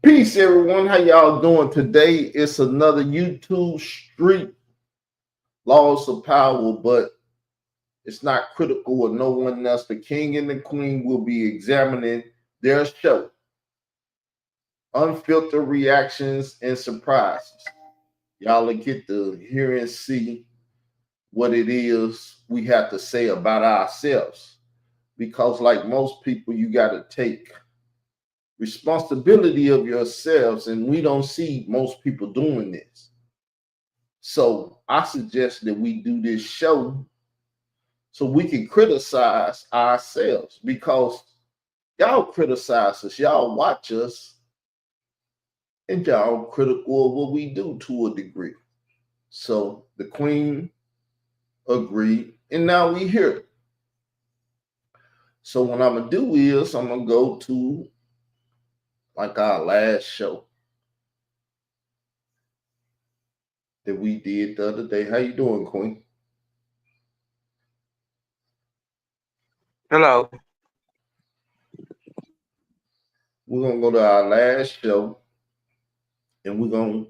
Peace, everyone. How y'all doing today? It's another YouTube Street Laws of Power, but it's not critical of no one else. The king and the queen will be examining their show, Unfiltered Reactions and Surprises. Y'all will get to hear and see what it is we have to say about ourselves. Because, like most people, you got to take responsibility of yourselves, and we don't see most people doing this. So I suggest that we do this show so we can criticize ourselves because y'all criticize us, y'all watch us, and y'all critical of what we do to a degree. So the queen agreed, and now we hear it. So what I'm gonna do is I'm gonna go to like our last show that we did the other day. How you doing, Queen? Hello. We're gonna go to our last show and we're gonna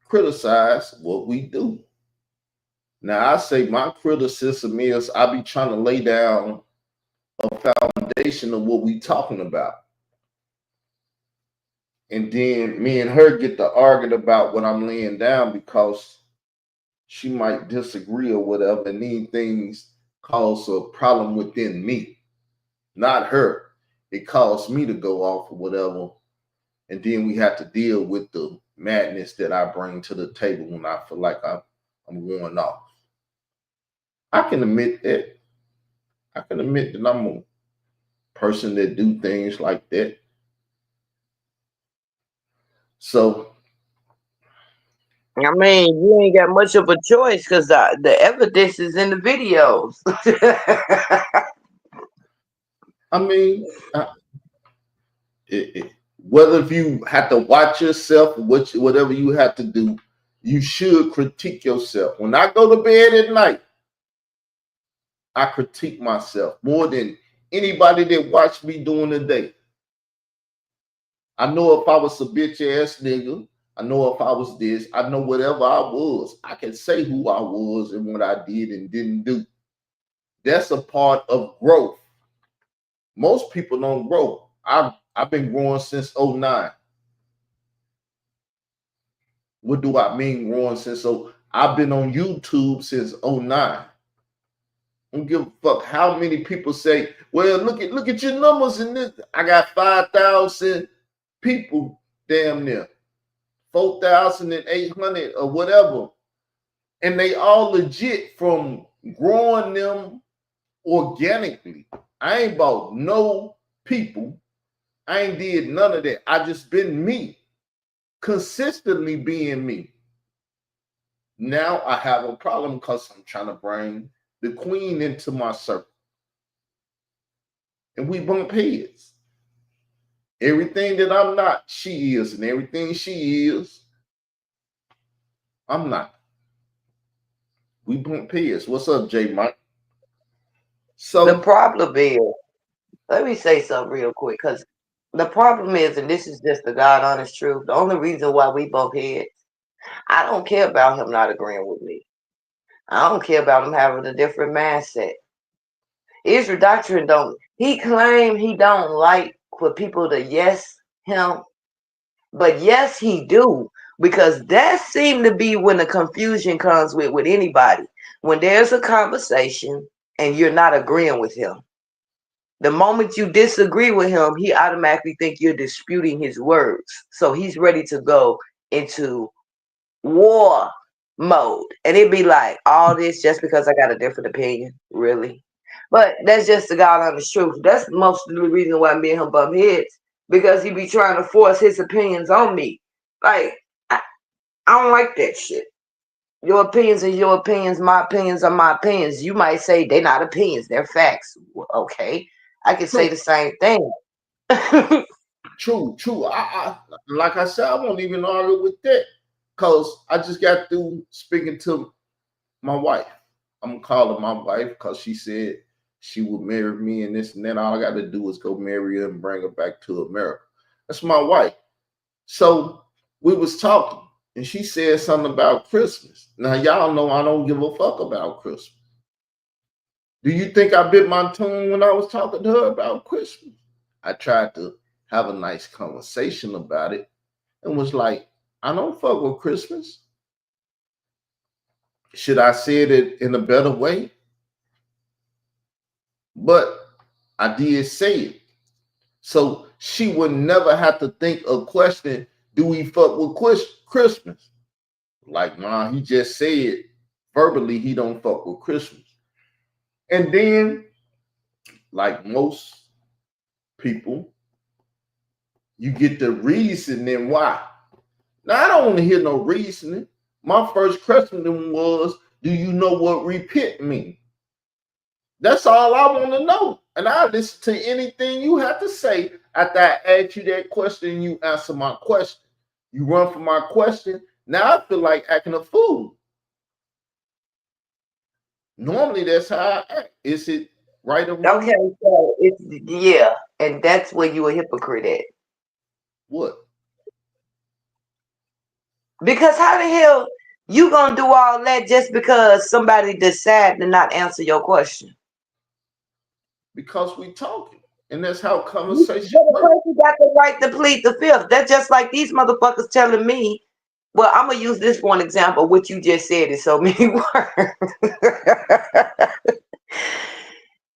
criticize what we do. Now I say my criticism is I be trying to lay down a foundation of what we talking about. And then me and her get to arguing about what I'm laying down because she might disagree or whatever, and these things cause a problem within me, not her. It caused me to go off or whatever, and then we have to deal with the madness that I bring to the table when I feel like I'm going off. I can admit that. I can admit that I'm a person that do things like that. So I mean, you ain't got much of a choice because the evidence is in the videos. I mean, whether if you have to watch yourself or whatever you have to do, you should critique yourself. When I go to bed at night, I critique myself more than anybody that watched me during the day. I know if I was a bitch ass nigga. I know if I was this. I know whatever I was. I can say who I was and what I did and didn't do. That's a part of growth. Most people don't grow. I've been growing since '09. What do I mean growing since? So I've been on YouTube since '09. I don't give a fuck how many people say, well, look at your numbers in this. I got 5,000 people damn near. 4,800 or whatever. And they all legit from growing them organically. I ain't bought no people. I ain't did none of that. I just been me, consistently being me. Now I have a problem because I'm trying to bring the queen into my circle. And we bump heads. Everything that I'm not, she is. And everything she is, I'm not. We bump heads. What's up, J Mike? The So, problem is, let me say something real quick because the problem is, and this is just the God honest truth, the only reason why we bump heads, I don't care about him not agreeing with me. I don't care about him having a different mindset. Israel doctrine don't, he claim he don't like for people to yes him. But yes, he do, because that seemed to be when the confusion comes with anybody. When there's a conversation and you're not agreeing with him, the moment you disagree with him, he automatically think you're disputing his words. So he's ready to go into war mode, and it'd be like all this just because I got a different opinion, really. But that's just the God honest truth. That's most of the reason why me and him bump heads, because he be trying to force his opinions on me. Like I don't like that shit. Your opinions are your opinions. My opinions are my opinions. You might say they're not opinions; they're facts. Well, okay, I can say true, the same thing. true. I like I said, I won't even argue with that because I just got through speaking to my wife. I'm gonna call her my wife because she said she would marry me and this and that. All I got to do is go marry her and bring her back to America. That's my wife. So we was talking, and she said something about Christmas. Now y'all know I don't give a fuck about Christmas. Do you think I bit my tongue when I was talking to her about Christmas? I tried to have a nice conversation about it and was like, I don't fuck with Christmas. Should I say it in a better way? But I did say it. So she would never have to think of question, do we fuck with Christmas? Like, nah, he just said verbally he don't fuck with Christmas. And then, like most people, you get the reasoning why. Now, I don't want to hear no reasoning. My first question was, do you know what repent means? That's all I want to know. And I listen to anything you have to say after I ask you that question and you answer my question. You run from my question. Now I feel like acting a fool. Normally that's how I act. Is it right or wrong? Okay, so it's yeah, and that's where you a hypocrite at. What? Because how the hell you gonna do all that just because somebody decided to not answer your question? Because we talking. And that's how But conversation the works. person got the right to plead the fifth. That's just like these motherfuckers telling me. Well, I'm gonna use this one example. What you just said is so many words.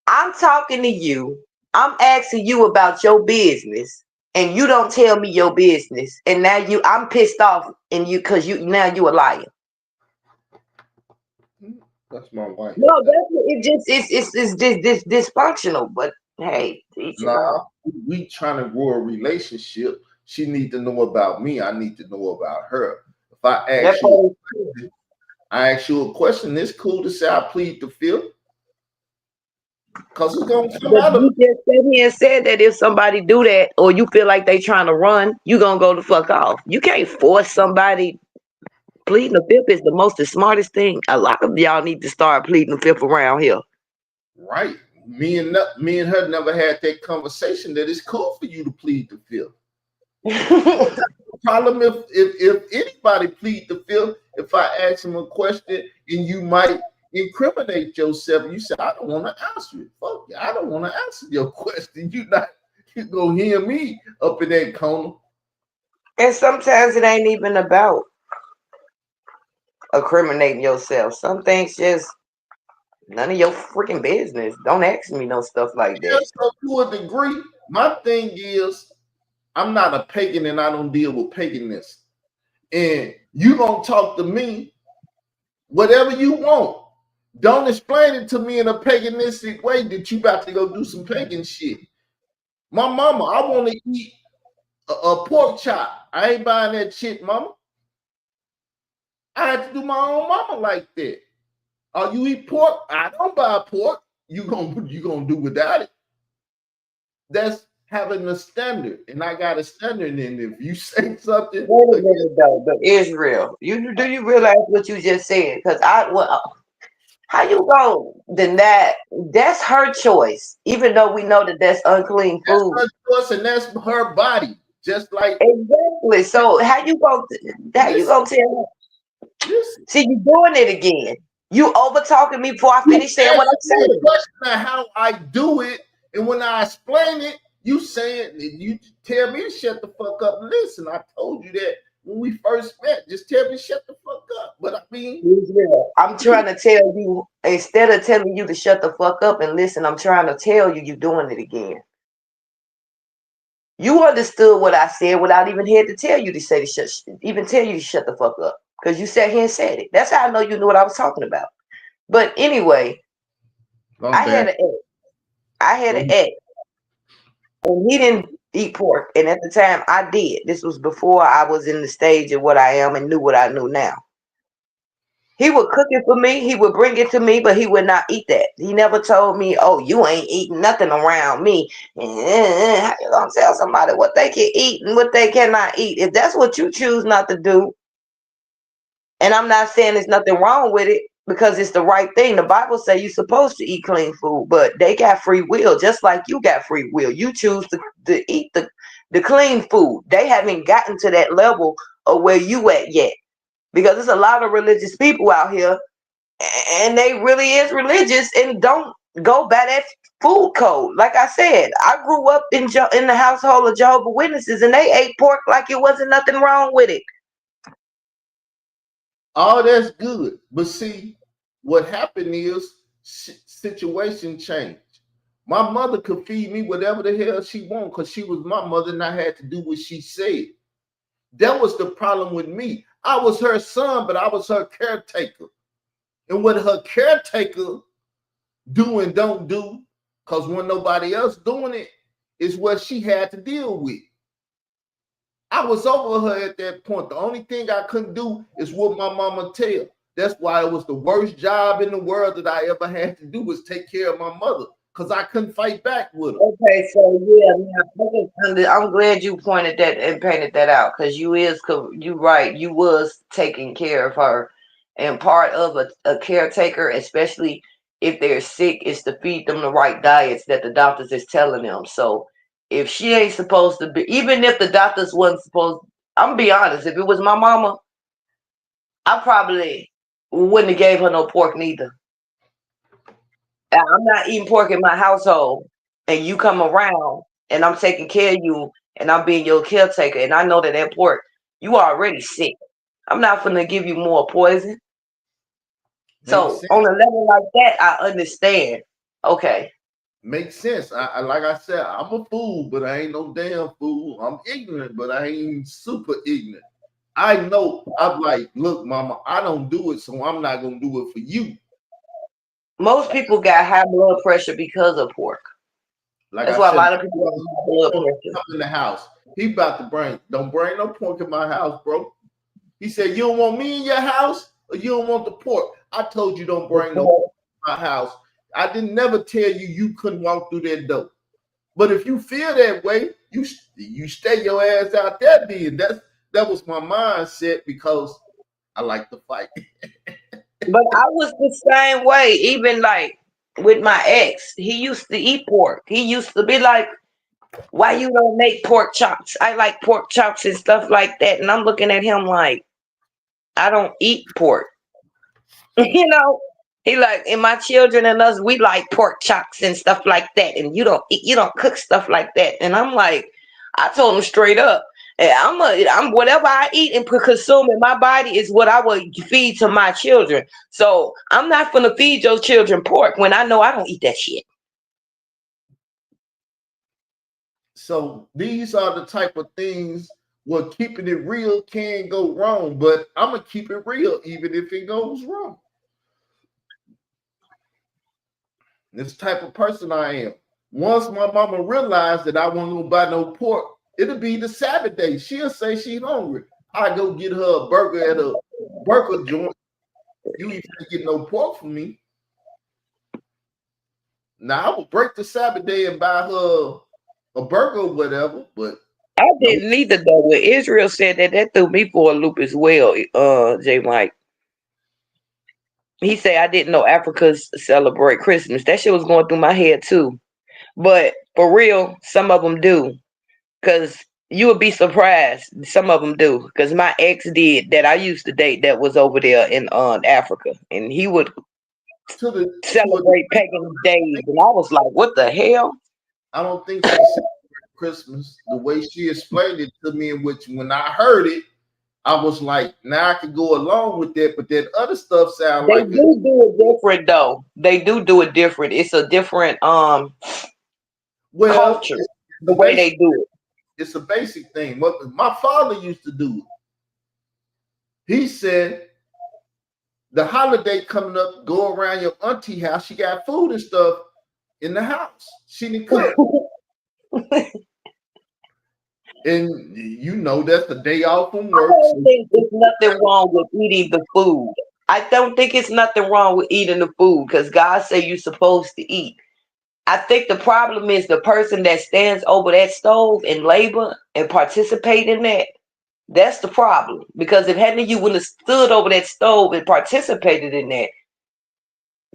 I'm talking to you. I'm asking you about your business, and you don't tell me your business. And now I'm pissed off, and you a liar. That's my wife. No, it's just this dysfunctional. But hey, teach your own. Nah, we trying to grow a relationship. She need to know about me. I need to know about her. If I That ask you, part is true. I ask you a question. It's cool to say I plead the fifth because it's gonna come But out of you just sat here and said that if somebody do that, or you feel like they trying to run, you gonna go the fuck off. You can't force somebody. Pleading the fifth is the smartest thing. A lot of y'all need to start pleading the fifth around here. right. Me and her never had that conversation that it's cool for you to plead the fifth. I would have no problem if anybody plead the fifth. If I ask him a question and you might incriminate yourself, you say I don't want to answer it. Fuck you, I don't want to answer your question. You gonna hear me up in that corner. And sometimes it ain't even about incriminating yourself. Some things just none of your freaking business. Don't ask me no stuff like Yeah, that. so to a degree, my thing is I'm not a pagan and I don't deal with paganism. And you gonna talk to me whatever you want. Don't explain it to me in a paganistic way that you about to go do some pagan shit. My mama, I want to eat a pork chop. I ain't buying that shit, mama. I had to do my own mama like that. Oh, you eat pork? I don't buy pork. You gonna do without it. That's having a standard, and I got a standard. And if you say something, Wait a minute though, but Israel, do you realize what you just said? Because how you go deny? That's her choice, even though we know that that's unclean that's food. her choice, and that's her body. Just like Exactly. So listen, tell her? listen. See, you doing it again. You over talking me before I You finish saying what I'm asking me a saying. question of how I do it, and when I explain it, you saying you tell me to shut the fuck up. Listen, I told you that when we first met. Just tell me to shut the fuck up. But I mean, Israel, I'm trying to tell you, instead of telling you to shut the fuck up and listen, I'm trying to tell you doing it again. You understood what I said without even had to tell you to say to tell you to shut the fuck up. Because you sat here and said it. That's how I know you knew what I was talking about. But anyway, my I had bad. an ex. I had an ex, and he didn't eat pork. And at the time, I did. This was before I was in the stage of what I am and knew what I knew now. He would cook it for me. He would bring it to me, but he would not eat that. He never told me, "Oh, you ain't eating nothing around me." How you gonna tell somebody what they can eat and what they cannot eat? If that's what you choose not to do, and I'm not saying there's nothing wrong with it because it's the right thing. The Bible says you're supposed to eat clean food, but they got free will, just like you got free will. You choose to eat the clean food. They haven't gotten to that level of where you at yet. Because there's a lot of religious people out here, and they really is religious and don't go by that food code. Like I said, I grew up in the household of Jehovah Witnesses, and they ate pork like it wasn't nothing wrong with it. All that's good. But see, what happened is situation changed. My mother could feed me whatever the hell she wanted because she was my mother and I had to do what she said. That was the problem with me. I was her son, but I was her caretaker. And what her caretaker do and don't do, because when nobody else doing it, is what she had to deal with. I was over her at that point. The only thing I couldn't do is what my mama tell. That's why it was the worst job in the world that I ever had to do was take care of my mother because I couldn't fight back with her. Okay, so yeah, I'm glad you pointed that and painted that out because you right. You was taking care of her, and part of a caretaker, especially if they're sick, is to feed them the right diets that the doctors is telling them. So if she ain't supposed to be, even if the doctors wasn't supposed, I'm gonna be honest. If it was my mama, I probably wouldn't have gave her no pork neither. I'm not eating pork in my household, and you come around, and I'm taking care of you, and I'm being your caretaker, and I know that pork, you already sick. I'm not gonna give you more poison. Makes So on sense. a level like that, I understand. Okay. Makes sense. Like I said, I'm a fool, but I ain't no damn fool. I'm ignorant, but I ain't super ignorant. I know. I'm like, look, mama, I don't do it, so I'm not gonna do it for you. Most people got high blood pressure because of pork. Like That's I why a said, lot of people have high blood pressure. come in the house. He about to don't bring no pork in my house, bro. He said, you don't want me in your house or you don't want the pork. I told you don't bring no pork in my house. I didn't never tell you you couldn't walk through that door. But if you feel that way, you stay your ass out there then. That was my mindset because I like to fight. But I was the same way, even like with my ex. He used to eat pork. He used to be like, why you don't make pork chops? I like pork chops and stuff like that. And I'm looking at him like, I don't eat pork. you know, he like, and my children and us, we like pork chops and stuff like that. And you don't cook stuff like that. And I'm like, I told him straight up, I'm whatever I eat and consume in my body is what I would feed to my children. So I'm not gonna feed your children pork when I know I don't eat that shit. So these are the type of things where keeping it real can go wrong, but I'm gonna keep it real even if it goes wrong. This type of person I am. Once my mama realized that I wasn't gonna buy no pork, it'll be the Sabbath day. She'll say she's hungry. I go get her a burger at a burger joint. You ain't gonna get no pork from me. Now I will break the Sabbath day and buy her a burger or whatever, but I no. didn't either though. When Israel said that, that threw me for a loop as well. J Mike. He said I didn't know Africans celebrate Christmas. That shit was going through my head too. But for real, some of them do. Cause you would be surprised. Some of them do. Cause my ex did that. I used to date that was over there in Africa, and he would To a celebrate pagan days, and I was like, "What the hell?" I don't think she celebrated Christmas the way she explained it to me, in which when I heard it, I was like, now I can go along with that, but that other stuff sound They like it. do it different though. They do it different. It's a different Well, culture. it's The a way basic they do it. it's a basic thing. What my father used to do, he said the holiday coming up, go around your auntie house. She got food and stuff in the house. She didn't cook. And you know that's the day off from I work. don't So think there's nothing wrong with eating the food. I don't think it's nothing wrong with eating the food because God said you're supposed to eat. I think the problem is the person that stands over that stove and labor and participate in that. That's the problem. Because if hadn't you wouldn't have stood over that stove and participated in that,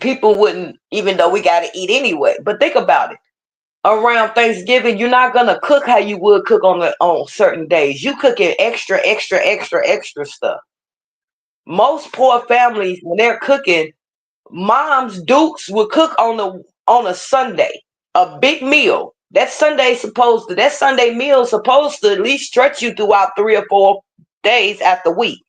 people wouldn't, even though we got to eat anyway. But think about it. around Thanksgiving, you're not gonna cook how you would cook on certain days. You cooking extra, extra, extra, extra stuff. Most poor families, when they're cooking, mom's dukes will cook on a Sunday, a big meal. That Sunday meal supposed to at least stretch you throughout 3 or 4 days at the week.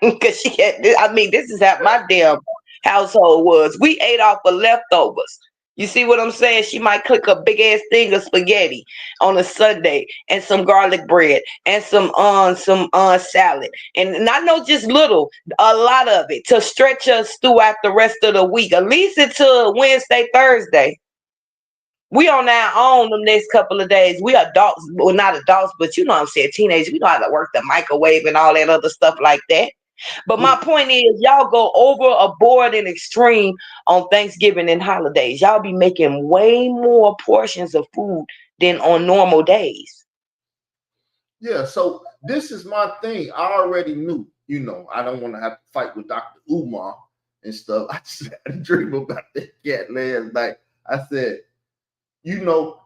Because she had, I mean, this is how my damn household was. We ate off of leftovers. You see what I'm saying? She might cook a big ass thing of spaghetti on a Sunday and some garlic bread and some salad. And I know just little, a lot of it to stretch us throughout the rest of the week, at least until Wednesday, Thursday. We on our own the next couple of days. We adults, well, not adults, but you know what I'm saying, teenagers. We know how to work the microwave and all that other stuff like that. But my point is, y'all go overboard and extreme on Thanksgiving and holidays. Y'all be making way more portions of food than on normal days. Yeah, so this is my thing. I already knew, I don't want to have to fight with Dr. Umar and stuff. I just had a dream about that cat last night. I said,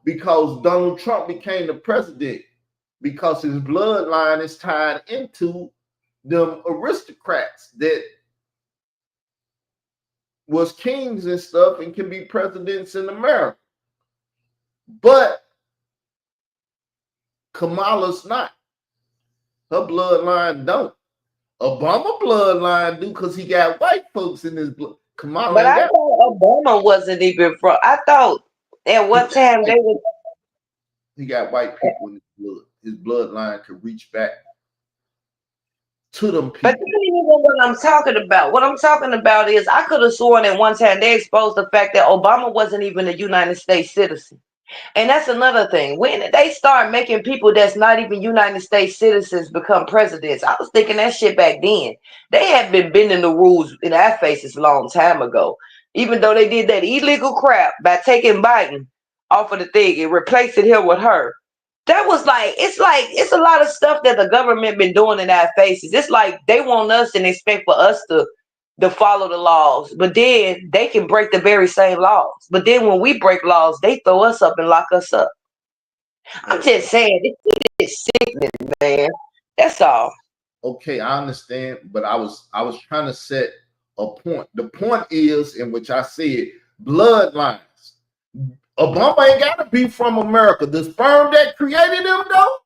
because Donald Trump became the president, because his bloodline is tied into them aristocrats that was kings and stuff and can be presidents in America. But Kamala's not. Her bloodline don't. Obama bloodline do because he got white folks in his blood. Kamala But ain't I got. thought Obama wasn't even from. I thought at He one got time white, they were. he got white people in his blood. His bloodline could reach back to them But that people. ain't even what I'm talking about. What I'm talking about is I could have sworn at one time they exposed the fact that Obama wasn't even a United States citizen. And that's another thing. When they start making people that's not even United States citizens become presidents, I was thinking that shit back then. They had been bending the rules in our faces a long time ago. Even though they did that illegal crap by taking Biden off of the thing and replacing him with her. That was it's a lot of stuff that the government been doing in our faces. It's like they want us and expect for us to follow the laws, but then they can break the very same laws. But then when we break laws, they throw us up and lock us up. I'm just saying, this is sickening, man. That's all. Okay, I understand, but I was trying to set a point. The point is, in which I said, bloodlines. Obama ain't got to be from America. The sperm that created him, though,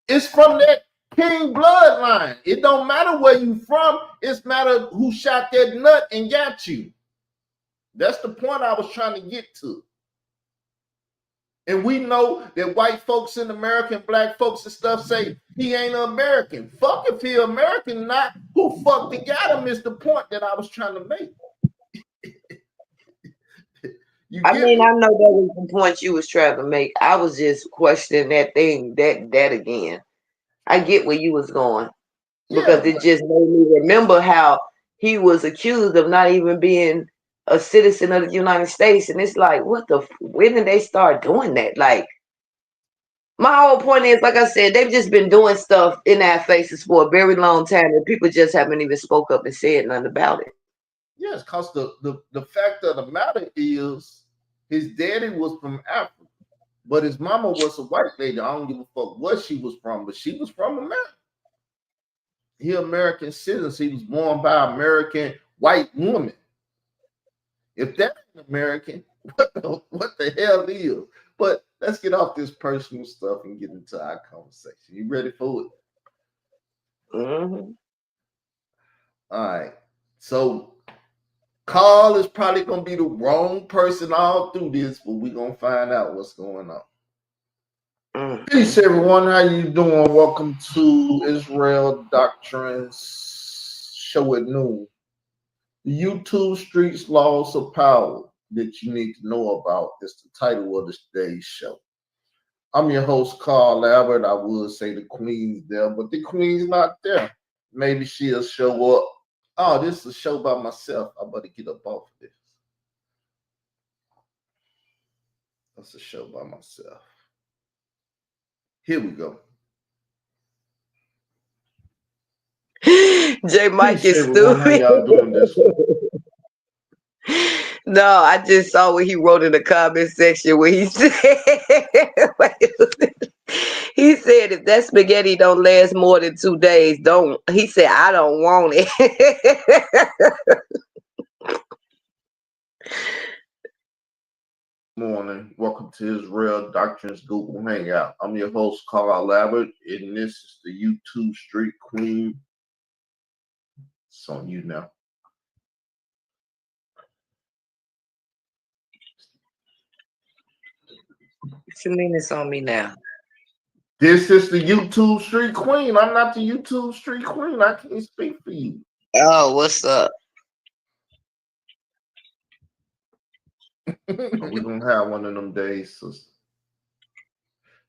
is from that king bloodline. It don't matter where you from. It's matter who shot that nut and got you. That's the point I was trying to get to. And we know that white folks in America and black folks and stuff say he ain't American. Fuck if he American or not. Who fucking got him is the point that I was trying to make. You I get mean, me? I know that was the point you was trying to make. I was just questioning that thing, that again. I get where you was going Yeah, because it just made me remember how he was accused of not even being a citizen of the United States, and it's like, when did they start doing that? Like, my whole point is, like I said, they've just been doing stuff in our faces for a very long time, and people just haven't even spoke up and said nothing about it. yes, because the fact of the matter is his daddy was from Africa, but his mama was a white lady. I don't give a fuck what she was from, but she was from America. He American citizen. He was born by American white woman. If that ain't American, what the hell is? But let's get off this personal stuff and get into our conversation. You ready for it? Hmm. All right. So Carl is probably gonna be the wrong person all through this, but we're gonna find out what's going on. Peace, Hmm. everyone. How you doing? Welcome to Israel Doctrines Show at Noon. The YouTube Streets Laws of Power that you need to know about is the title of today's show. I'm your host, Carl Albert. I would say the Queen's there, but the Queen's not there. Maybe she'll show up. Oh, this is a show by myself. I better get up off of this. That's a show by myself. Here we go. J. Mike Peace, is everyone. How stupid. y'all doing this week? No, I just saw what he wrote in the comment section where he said, he said if that spaghetti don't last more than 2 days, don't. He said I don't want it. Morning. Welcome to Israel Doctrines Google Hangout. I'm your host, Carl Abbott, and this is the YouTube Street Queen. It's on you now. What you mean it's on me now? This is the YouTube Street Queen. I'm not the YouTube Street Queen. I can't speak for you. Oh, what's up? We're going to have one of them days, sister.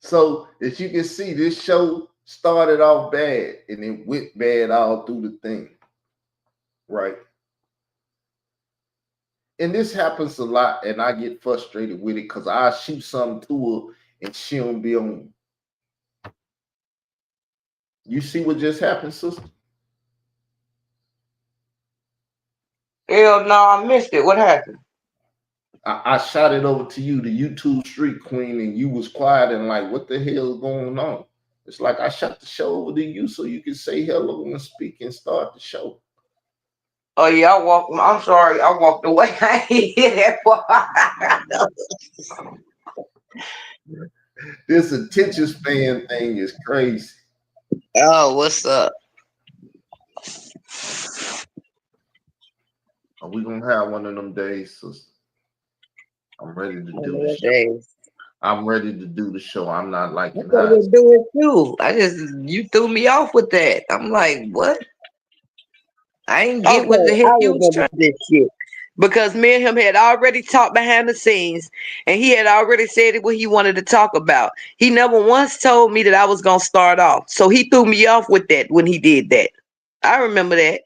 So, as you can see, this show started off bad and it went bad all through the thing. Right? And this happens a lot, and I get frustrated with it because I shoot something to her and she don't be on. You see what just happened, sister? Hell no, I missed it. What happened? I shot it over to you, the YouTube Street Queen, and you was quiet and like, what the hell is going on? It's like I shot the show over to you so you can say hello and speak and start the show. Oh yeah, I'm sorry, I walked away. I ain't hear that part. This attention span thing is crazy. Oh, what's up? Are we gonna have one of them days, sister? I'm ready to do the show. Days. I'm ready to do the show. I'm not liking I high. do it too. You threw me off with that. I'm like, what? I ain't get what the heck you was trying this shit. Because me and him had already talked behind the scenes, and he had already said what he wanted to talk about. He never once told me that I was gonna start off, so he threw me off with that when he did that. I remember that.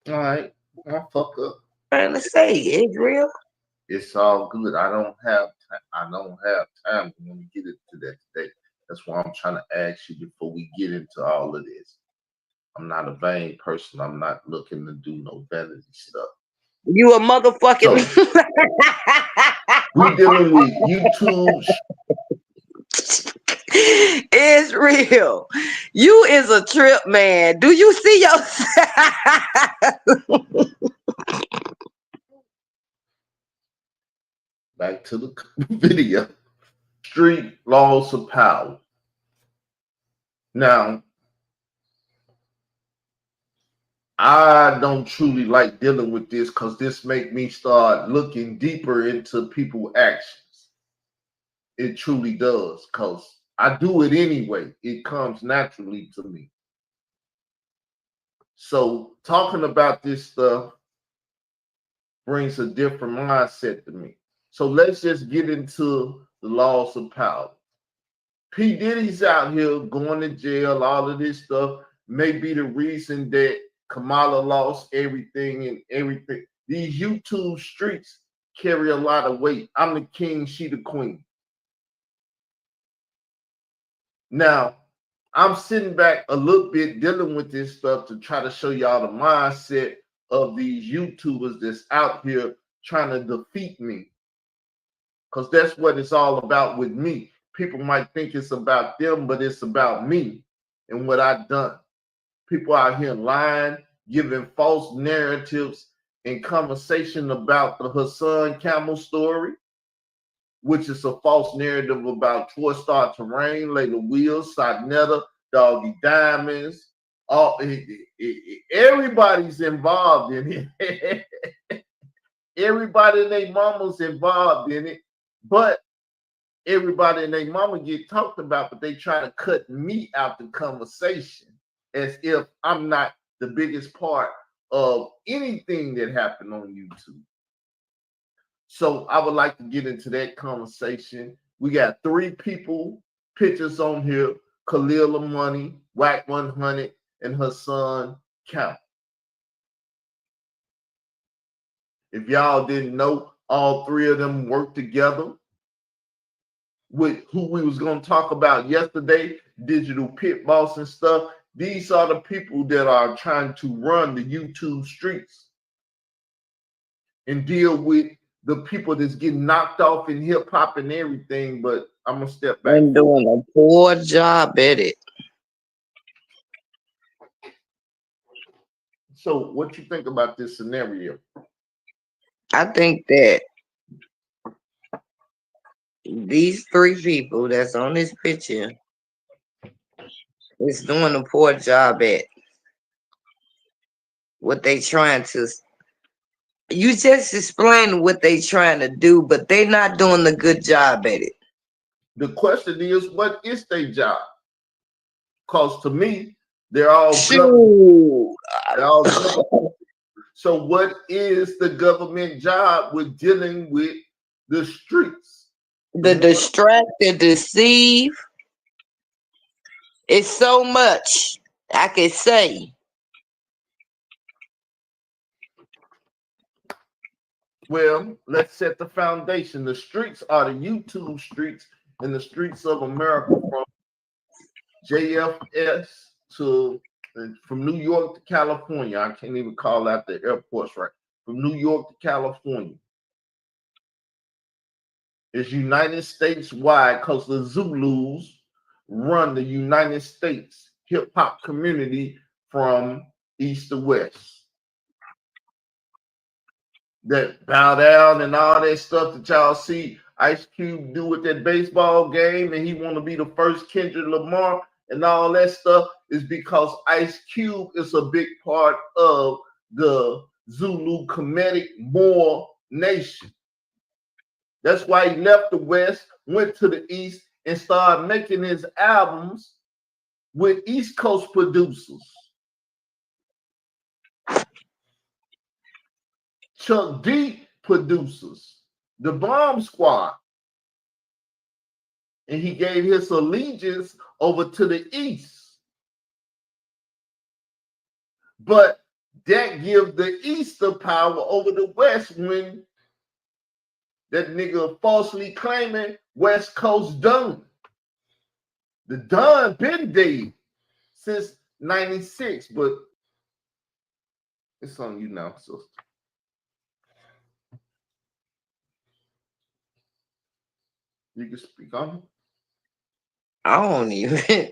All right, I'll fuck up. Trying to say it's real. It's all good. I don't have time to want to get into that today. That's why I'm trying to ask you before we get into all of this. I'm not a vain person. I'm not looking to do no vanity stuff. You a motherfucking. So we dealing with YouTube. It's real. You is a trip, man. Do you see yourself? Back to the video. Street laws of power. Now, I don't truly like dealing with this because this make me start looking deeper into people's actions. It truly does, because I do it anyway. It comes naturally to me. So talking about this stuff brings a different mindset to me. So let's just get into the laws of power. P. Diddy's out here going to jail, all of this stuff may be the reason that Kamala lost everything and everything. These YouTube streets carry a lot of weight. I'm the king, she the queen. Now, I'm sitting back a little bit dealing with this stuff to try to show y'all the mindset of these YouTubers that's out here trying to defeat me. Because that's what it's all about with me. People might think it's about them, but it's about me and what I've done. People out here lying, giving false narratives and conversation about the Hassan Camel story, which is a false narrative about Troy Star Terrain, Layla Wheels, Sagnetta, Doggy Diamonds. Everybody's involved in it. Everybody and their mama's involved in it, but everybody and their mama get talked about, but they try to cut me out the conversation as if I'm not the biggest part of anything that happened on YouTube. So I would like to get into that conversation. We got 3 pictures on here: Khalil Money, Whack 100, and Hassan Count. If y'all didn't know, all 3 of them work together with who we was going to talk about yesterday, Digital Pit Boss and stuff. These are the people that are trying to run the YouTube streets. and deal with the people that's getting knocked off in hip hop and everything. But I'm gonna step back And for doing a poor job at it. So, what you think about this scenario? I think that these three people that's on this picture is doing a poor job at what they trying to. You just explain what they trying to do, but they not doing a good job at it. The question is, what is their job? Because to me, they're all government. Shoot. They're all government. So, what is the government job with dealing with the streets? The distract, the deceive, it's so much I can say. Well, let's set the foundation. The streets are the YouTube streets and the streets of America, from JFS to from New York to California. I can't even call out the airports right. From New York to California. It's United States wide because the Zulus run the United States hip hop community from east to west. That bow down and all that stuff that y'all see Ice Cube do with that baseball game, and he want to be the first Kendrick Lamar and all that stuff, is because Ice Cube is a big part of the Zulu Kemetic Moor nation. That's why he left the West, went to the East, and started making his albums with East Coast producers. Chuck D producers, the Bomb Squad. And he gave his allegiance over to the East. But that gives the East the power over the West when that nigga falsely claiming West Coast Don. The Don been dead since 96, but it's on you now, sister. You can speak on it. I don't even.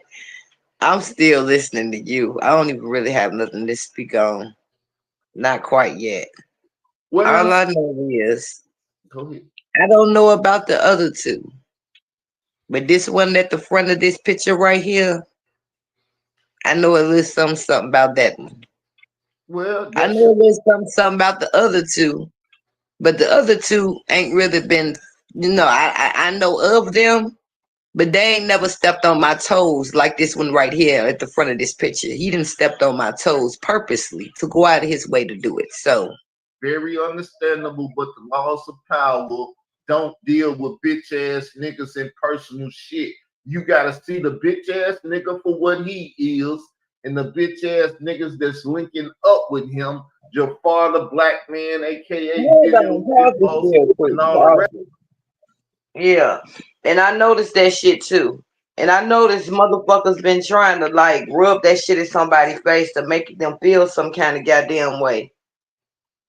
I'm still listening to you. I don't even really have nothing to speak on. Not quite yet. All Well, I know is go ahead. I don't know about the other two. But this one at the front of this picture right here, I know a little something about that one. Well, I that's know a little something about the other two, but the other two ain't really been, I know of them, but they ain't never stepped on my toes like this one right here at the front of this picture. He didn't stepped on my toes purposely to go out of his way to do it. So very understandable, but the laws of power don't deal with bitch ass niggas and personal shit. You gotta see the bitch ass nigga for what he is, and the bitch ass niggas that's linking up with him. Jafar the Black Man, aka hold Diddy on, Big pause this Boss, real quick. and all the Pause rest. it. Yeah, and I noticed that shit too. And I noticed motherfuckers been trying to like rub that shit in somebody's face to make them feel some kind of goddamn way.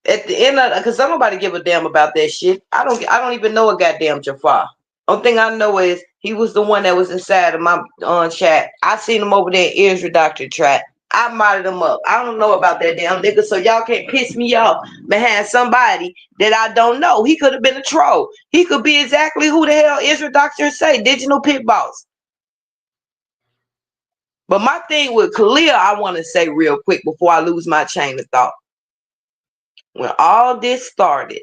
At the end of, cause nobody give a damn about that shit. I don't even know a goddamn Jafar. Only thing I know is he was the one that was inside of my chat. I seen him over there in Israel Doctor chat. I modded him up. I don't know about that damn nigga, so y'all can't piss me off behind somebody that I don't know. He could have been a troll. He could be exactly who the hell Israel Doctor say, digital pit boss. But my thing with Khalil, I want to say real quick before I lose my chain of thought. When all this started,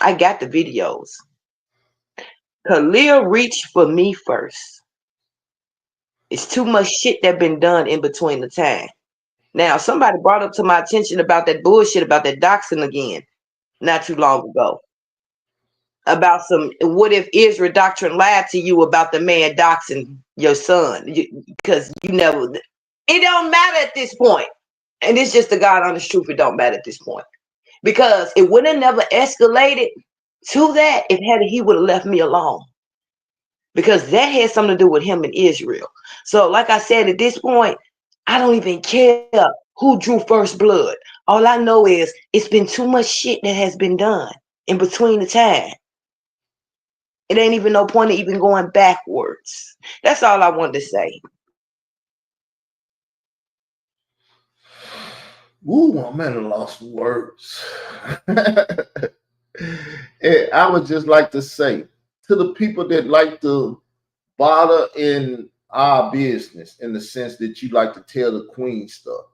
I got the videos. Khalil reached for me first. It's too much shit that been done in between the time. Now, somebody brought up to my attention about that bullshit about that doxing again, not too long ago. About some, what if Israel doctrine lied to you about the man doxing your son? Because you never, it don't matter at this point. And it's just the God honest truth, it don't matter at this point. Because it would have never escalated to that if he would have left me alone. Because that had something to do with him and Israel. So, like I said, at this point, I don't even care who drew first blood. All I know is it's been too much shit that has been done in between the time. It ain't even no point of even going backwards. That's all I wanted to say. Ooh, I'm at a loss for words. And I would just like to say to the people that like to bother in our business in the sense that you like to tell the queen stuff.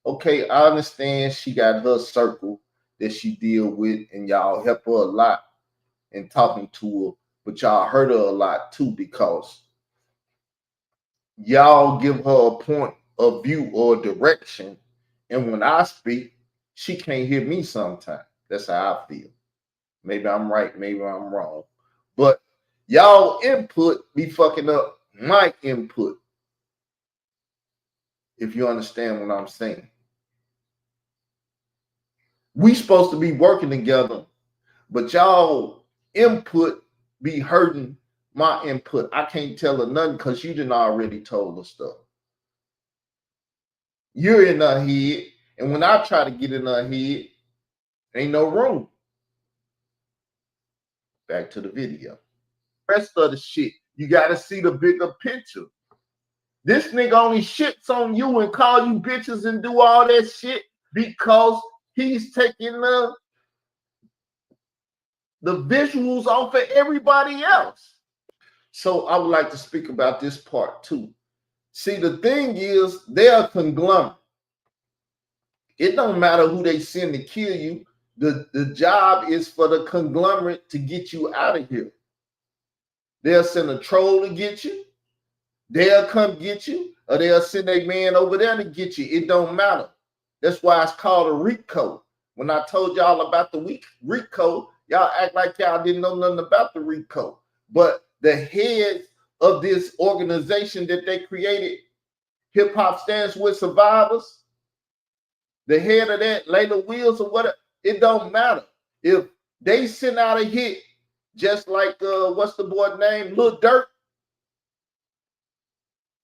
Okay, I understand she got her circle that she deal with, and y'all help her a lot in talking to her, but y'all hurt her a lot too because y'all give her a point of view or direction, and when I speak, she can't hear me sometimes. That's how I feel. Maybe I'm right, maybe I'm wrong. But y'all input be fucking up my input, if you understand what I'm saying. We supposed to be working together, but y'all input be hurting my input. I can't tell her nothing because you didn't already told her stuff. You're in her head, and when I try to get in her head, ain't no room. Back to the video. Rest of the shit, you gotta see the bigger picture. This nigga only shits on you and call you bitches and do all that shit because he's taking the visuals off of everybody else. So I would like to speak about this part too. See, the thing is, they're a conglomerate. It don't matter who they send to kill you. The job is for the conglomerate to get you out of here. They'll send a troll to get you. They'll come get you, or they'll send a man over there to get you. It don't matter. That's why it's called a RICO. When I told y'all about the week RICO, y'all act like y'all didn't know nothing about the RICO. But the heads of this organization that they created, Hip Hop Stands with Survivors, the head of that, Layla Wheels or whatever, it don't matter. If they send out a hit, just like what's the boy name, Lil Durk,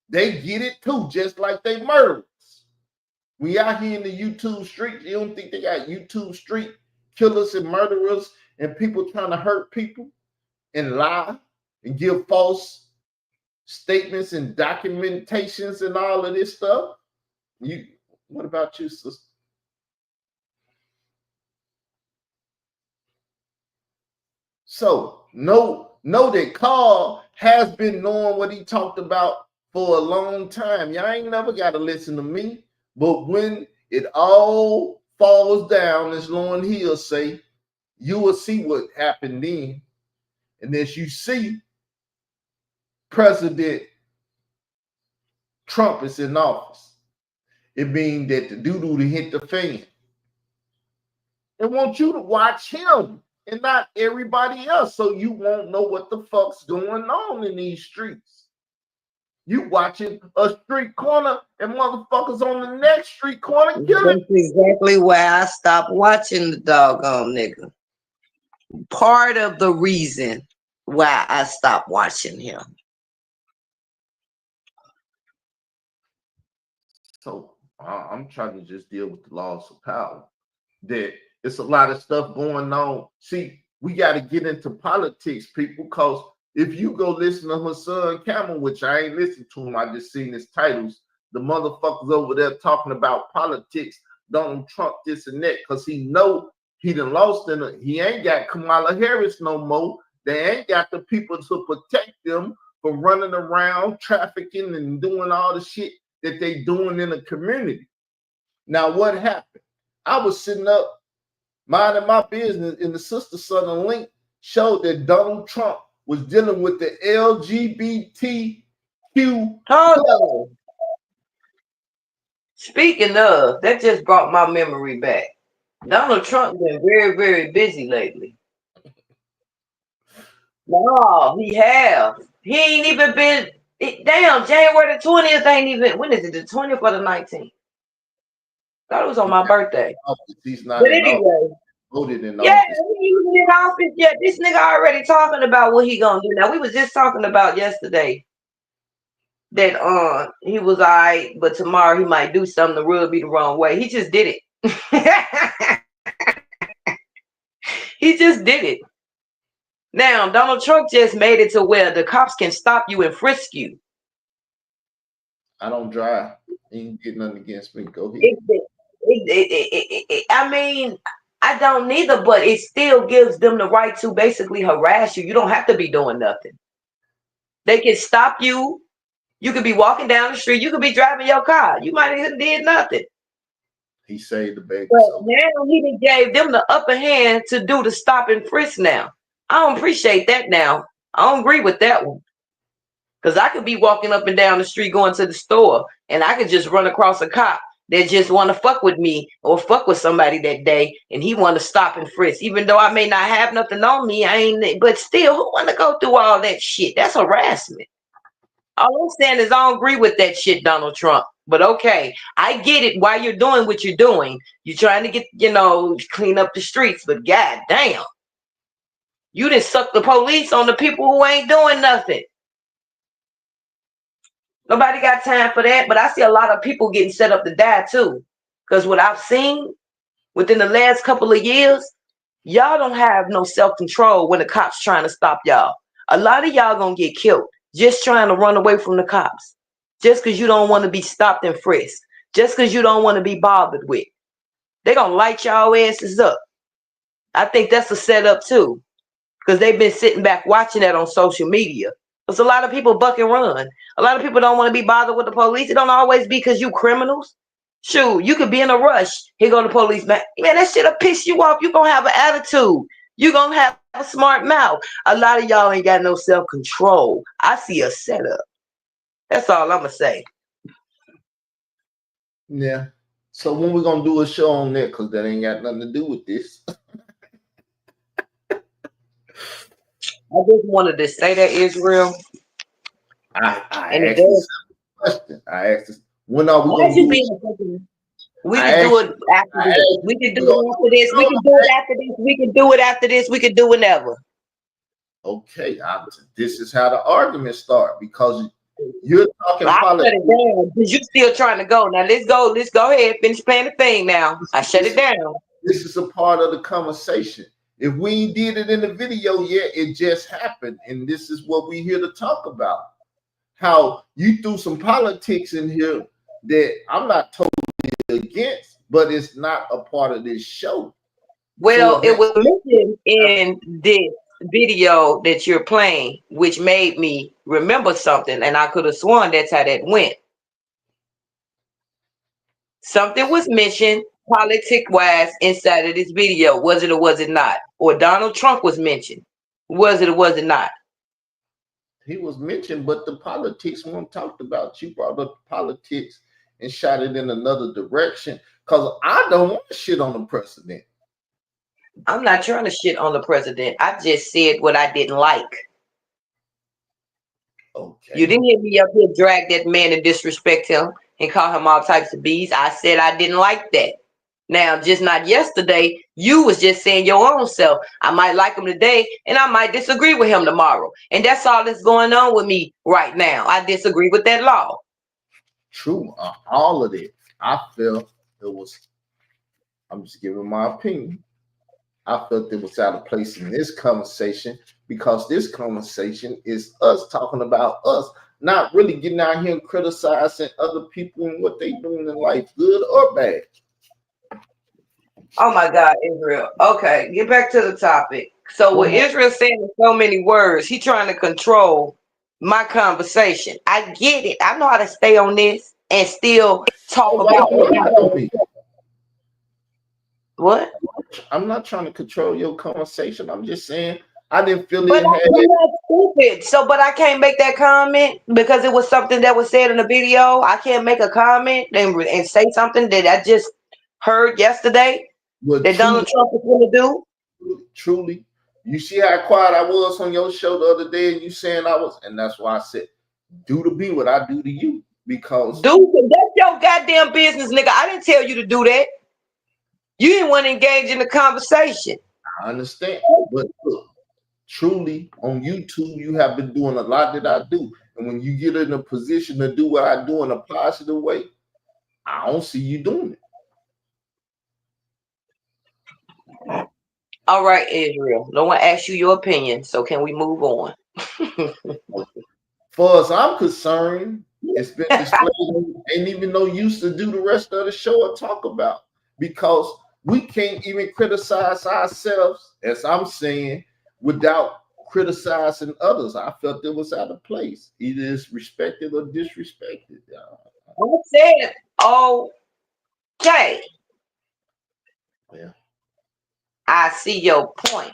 they get it too, just like they murderers. We out here in the YouTube street, you don't think they got YouTube street killers and murderers and people trying to hurt people and lie and give false statements and documentations and all of this stuff? You, what about you, sister? So know that Carl has been knowing what he talked about for a long time. Y'all ain't never got to listen to me. But when it all falls down, as Lauren Hill say, you will see what happened then. And as you see, President Trump is in office. It means that the doo-doo to hit the fan. They want you to watch him and not everybody else, so you won't know what the fuck's going on in these streets. You watching a street corner and motherfuckers on the next street corner killing. That's exactly why I stopped watching the doggone nigga. Part of the reason why I stopped watching him. So I'm trying to just deal with the loss of power. That it's a lot of stuff going on. See, we got to get into politics, people, because if you go listen to Hassan Camel, which I ain't listened to him, I just seen his titles, the motherfuckers over there talking about politics, Donald Trump, this and that, because he know he done lost in it. He ain't got Kamala Harris no more. They ain't got the people to protect them from running around, trafficking, and doing all the shit that they doing in the community. Now, what happened? I was sitting up minding my business, and the sister Southern Link showed that Donald Trump was dealing with the LGBTQ. Hold on. Speaking of, that just brought my memory back. Donald Trump been very, very busy lately. No, he have. He ain't even been. Damn, January the 20th ain't even. When is it? The 20th or the 19th? Thought it was on my birthday. He's not But in office. anyway, Voted in yeah, office. he ain't even in office yet. This nigga already talking about what he gonna do. Now we was just talking about yesterday that he was all right, but tomorrow he might do something to rub me the wrong way. He just did it. He just did it. Now, Donald Trump just made it to where the cops can stop you and frisk you. I don't drive. You can get nothing against me. Go ahead. I mean, I don't neither, but it still gives them the right to basically harass you. You don't have to be doing nothing. They can stop you. You could be walking down the street. You could be driving your car. You might have did nothing. He saved the baby. But So now he done gave them the upper hand to do the stop and frisk now. I don't appreciate that now. I don't agree with that one. Because I could be walking up and down the street going to the store and I could just run across a cop that just want to fuck with me or fuck with somebody that day and he want to stop and frisk. Even though I may not have nothing on me, I ain't, but still, who want to go through all that shit? That's harassment. All I'm saying is I don't agree with that shit, Donald Trump. But okay, I get it why you're doing what you're doing. You're trying to get, clean up the streets, but god damn. You done suck the police on the people who ain't doing nothing. Nobody got time for that, but I see a lot of people getting set up to die too. Because what I've seen within the last couple of years, y'all don't have no self-control when the cops trying to stop y'all. A lot of y'all gonna get killed just trying to run away from the cops. Just because you don't want to be stopped and frisked. Just because you don't want to be bothered with. They gonna light y'all asses up. I think that's a setup too. Because they've been sitting back watching that on social media. There's a lot of people buck and run. A lot of people don't want to be bothered with the police. It don't always be because you criminals. Shoot, you could be in a rush. Here go the police, man. Man, that shit'll piss you off. You gonna have an attitude. You gonna have a smart mouth. A lot of y'all ain't got no self-control. I see a setup. That's all I'ma say. yeah. So when we gonna do a show on that? Because that ain't got nothing to do with this. I just wanted to say that, Israel. I And asked this question. I asked this. When are we why gonna you do it? being a we I can do asked it after I this. asked We can do we it gonna after this. We can do it after this. We can do it after this. We can do it whenever. okay, this is how the arguments start because you're talking I shut politics. it down because you still trying to go. Now let's go. Let's go ahead. Finish playing the thing now. I shut it down. This is a part of the conversation. If we did it in the video yet, it just happened. And this is what we're here to talk about. How you threw some politics in here that I'm not totally against, but it's not a part of this show. Well, So it that was mentioned in this video that you're playing, which made me remember something, and I could have sworn that's how that went. Something was mentioned politic-wise inside of this video. Was it or was it not? Or Donald Trump was mentioned. Was it or was it not? he was mentioned, but the politics weren't talked about. You brought up politics and shot it in another direction because I don't want to shit on the president. I'm not trying to shit on the president. I just said what I didn't like. Okay. You didn't hear me up here drag that man and disrespect him and call him all types of bees. I said I didn't like that. Now, just not yesterday, you was just saying your own self. I might like him today and I might disagree with him tomorrow. And that's all that's going on with me right now. I disagree with that law. True. All of it. I felt it was, I'm just giving my opinion. I felt it was out of place in this conversation because this conversation is us talking about us, not really getting out here and criticizing other people and what they doing in life, good or bad. Oh my God, Israel. Okay, get back to the topic. So what Israel's saying in so many words, he trying to control my conversation. I get it. I know how to stay on this and still talk about what? I'm not trying to control your conversation. I'm just saying I didn't feel But it had I'm not stupid. So, but I can't make that comment because it was something that was said in the video. I can't make a comment and say something that I just heard yesterday that Donald Trump is going to do. Truly, you see how quiet I was on your show the other day, and you saying I was, and that's why I said, do to me what I do to you, because dude, that's your goddamn business, nigga. I didn't tell you to do that. You didn't want to engage in the conversation. I understand, but look, truly on YouTube, you have been doing a lot that I do, And when you get in a position to do what I do in a positive way, I don't see you doing it. All right, Israel. No one asked you your opinion, so can we move on? Far as I'm concerned, it's been displayed. Ain't even no use to do the rest of the show or talk about, because we can't even criticize ourselves, as I'm saying, without criticizing others. I felt it was out of place. Either it's respected or disrespected. I said, okay. Yeah. I see your point.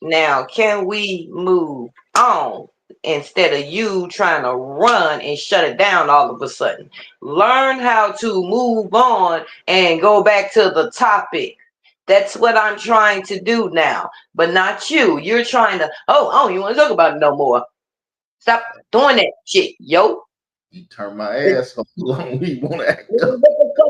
Now, can we move on instead of you trying to run and shut it down all of a sudden? Learn how to move on and go back to the topic. That's what I'm trying to do now, but not you. You're trying to, you want to talk about it no more. Stop doing that shit, yo. You turn my ass up long. You want to act up.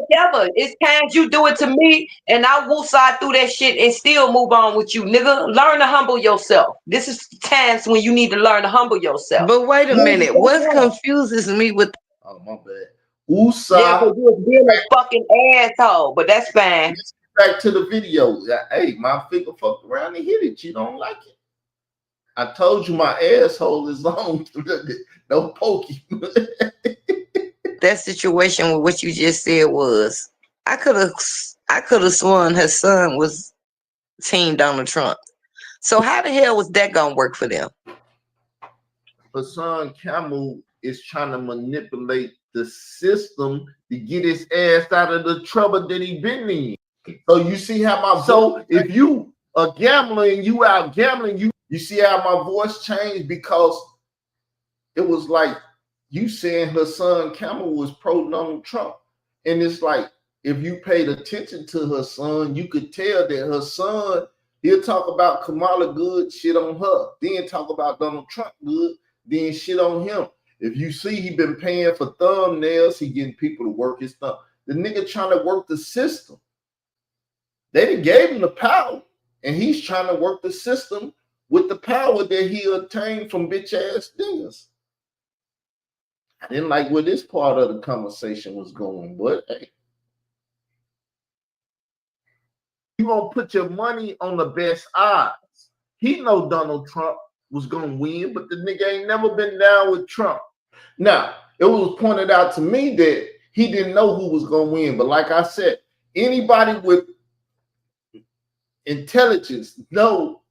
Ever. It's times you do it to me, and I will side through that shit and still move on with you, nigga. Learn to humble yourself. This is times when you need to learn to humble yourself. But wait a minute. What confuses me with? Oh, my bad. Usa. Yeah, because you was being a fucking asshole, but that's fine. Back to the video. Hey, my finger fucked around and hit it. You don't like it? I told you my asshole is on. No pokey. That situation with what you just said was, I could have sworn her son was Team Donald Trump. So how the hell was that gonna work for them? Hassan Camel is trying to manipulate the system to get his ass out of the trouble that he been in. So you see how if you are gambling, you out gambling, you see how my voice changed, because it was like you saying Hassan Camel was pro Donald Trump. And it's like, if you paid attention to her son, you could tell that her son, he'll talk about Kamala good, shit on her, then talk about Donald Trump good, then shit on him. If you see he been paying for thumbnails, he getting people to work his thumb. The nigga trying to work the system. They done gave him the power, and he's trying to work the system with the power that he obtained from bitch ass niggas. I didn't like where this part of the conversation was going, but hey. You gonna put your money on the best odds. He know Donald Trump was gonna win, but the nigga ain't never been down with Trump. Now, it was pointed out to me that he didn't know who was gonna win, but like I said, anybody with intelligence know,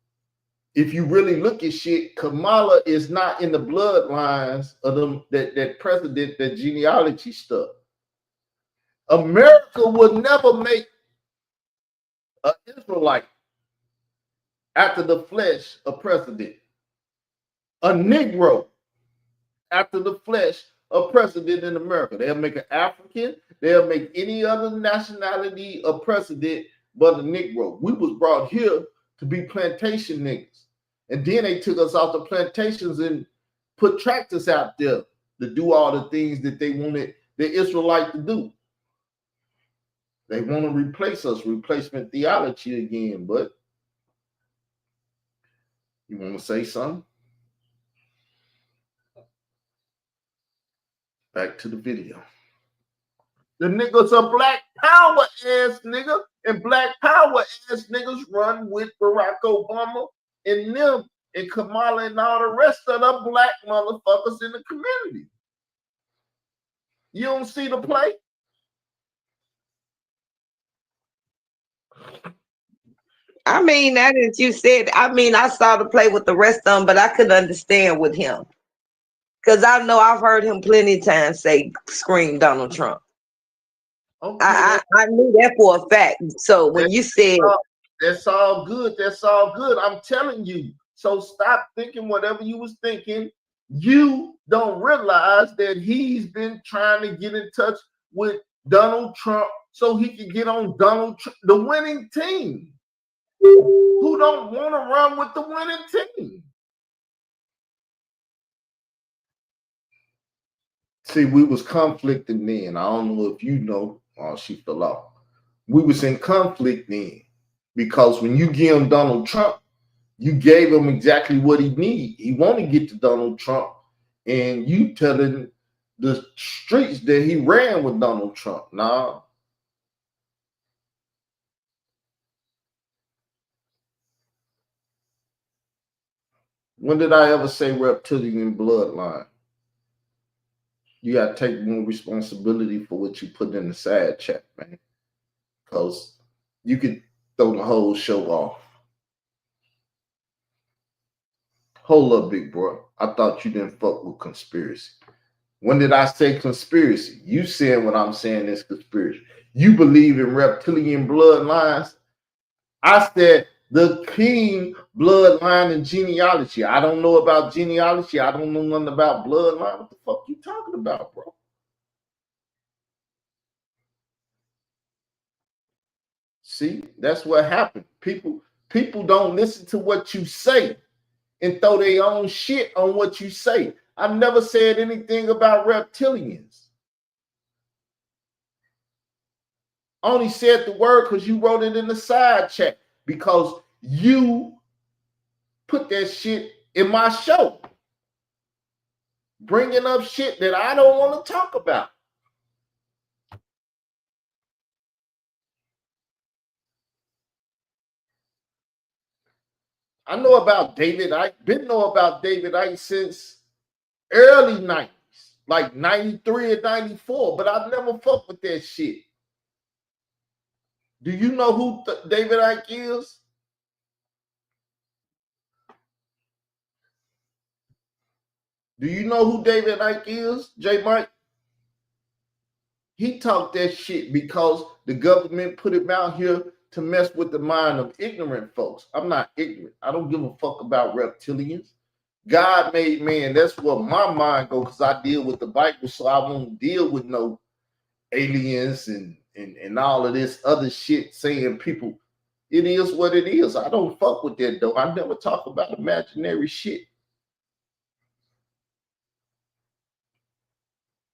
if you really look at shit, Kamala is not in the bloodlines of them that president, that genealogy stuff. America would never make an Israelite after the flesh a president. A Negro after the flesh a president in America. They'll make an African, they'll make any other nationality a president but a Negro. We was brought here to be plantation niggas. And then they took us off the plantations and put tractors out there to do all the things that they wanted the Israelite to do. They want to replace us, replacement theology again. But you want to say something? Back to the video. The nigga's a black power ass nigga, and black power ass niggas run with Barack Obama and them and Kamala and all the rest of the black motherfuckers in the community. You don't see the play? I mean, that is, you said, I mean, I saw the play with the rest of them, but I could understand with him. Because I know I've heard him plenty of times say, scream Donald Trump. Okay. I knew that for a fact. So when you said, that's all good. That's all good. I'm telling you. So stop thinking whatever you was thinking. You don't realize that he's been trying to get in touch with Donald Trump so he can get on Donald Trump, the winning team. Who don't want to run with the winning team? See, we was conflicting then. I don't know if you know. Oh, she fell off. We was in conflict then, because when you give him Donald Trump, you gave him exactly what he need. He want to get to Donald Trump, And you telling the streets that he ran with Donald Trump. Nah. When did I ever say reptilian bloodline? You got to take more responsibility for what you put in the side chat, man. Because you could throw the whole show off. Hold up, big bro. I thought you didn't fuck with conspiracy. When did I say conspiracy? You saying what I'm saying is conspiracy. You believe in reptilian bloodlines. I said the king bloodline and genealogy. I don't know about genealogy. I don't know nothing about bloodline. What the fuck you talking about, bro? See, that's what happened. People don't listen to what you say and throw their own shit on what you say. I never said anything about reptilians. I only said the word because you wrote it in the side chat because you put that shit in my show, bringing up shit that I don't want to talk about. I know about David Icke, been know about David Icke since early 90s, like 93 or 94, but I've never fucked with that shit. Do you know who David Icke is? Do you know who David Icke is, J. Mike? He talked that shit because the government put him out here to mess with the mind of ignorant folks. I'm not ignorant. I don't give a fuck about reptilians. God made man. That's where my mind goes because I deal with the Bible, so I won't deal with no aliens and all of this other shit saying people. It is what it is. I don't fuck with that though. I never talk about imaginary shit.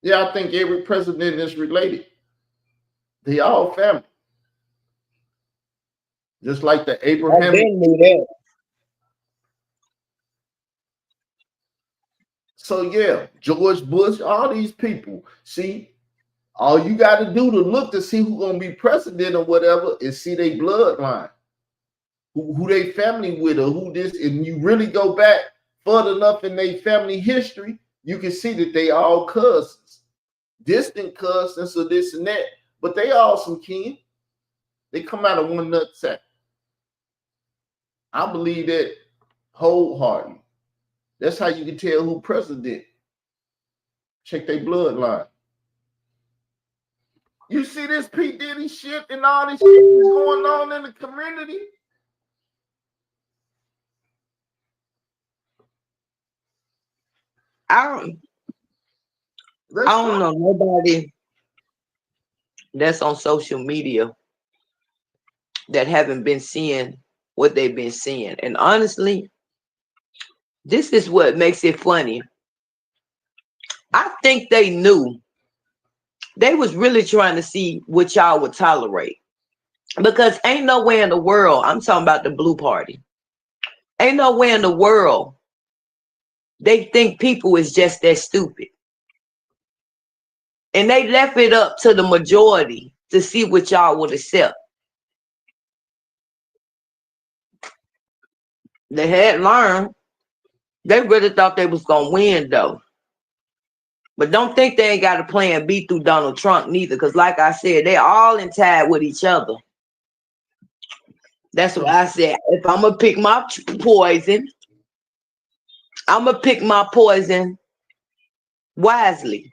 Yeah, I think every president is related. They all family. Just like the Abrahamic. I knew that. So yeah, George Bush, all these people. See, all you got to do to look to see who's gonna be president or whatever is see their bloodline, who they family with, or who this. And you really go back further enough in their family history, you can see that they all cousins, distant cousins, or this and that. But they all some kin. They come out of one nut sack. I believe that wholeheartedly. That's how you can tell who president. Check their bloodline. You see this P. Diddy shit and all this shit that's going on in the community? I don't know nobody that's on social media that haven't been seeing what they've been seeing. And honestly, this is what makes it funny. I think they knew. They was really trying to see what y'all would tolerate. Because ain't nowhere in the world, I'm talking about the Blue Party, ain't nowhere in the world they think people is just that stupid. And they left it up to the majority to see what y'all would accept. They had learned. They really thought they was going to win, though. But don't think they ain't got a plan B through Donald Trump, neither. Because like I said, they all in tied with each other. That's what I said. If I'm going to pick my poison, I'm going to pick my poison wisely.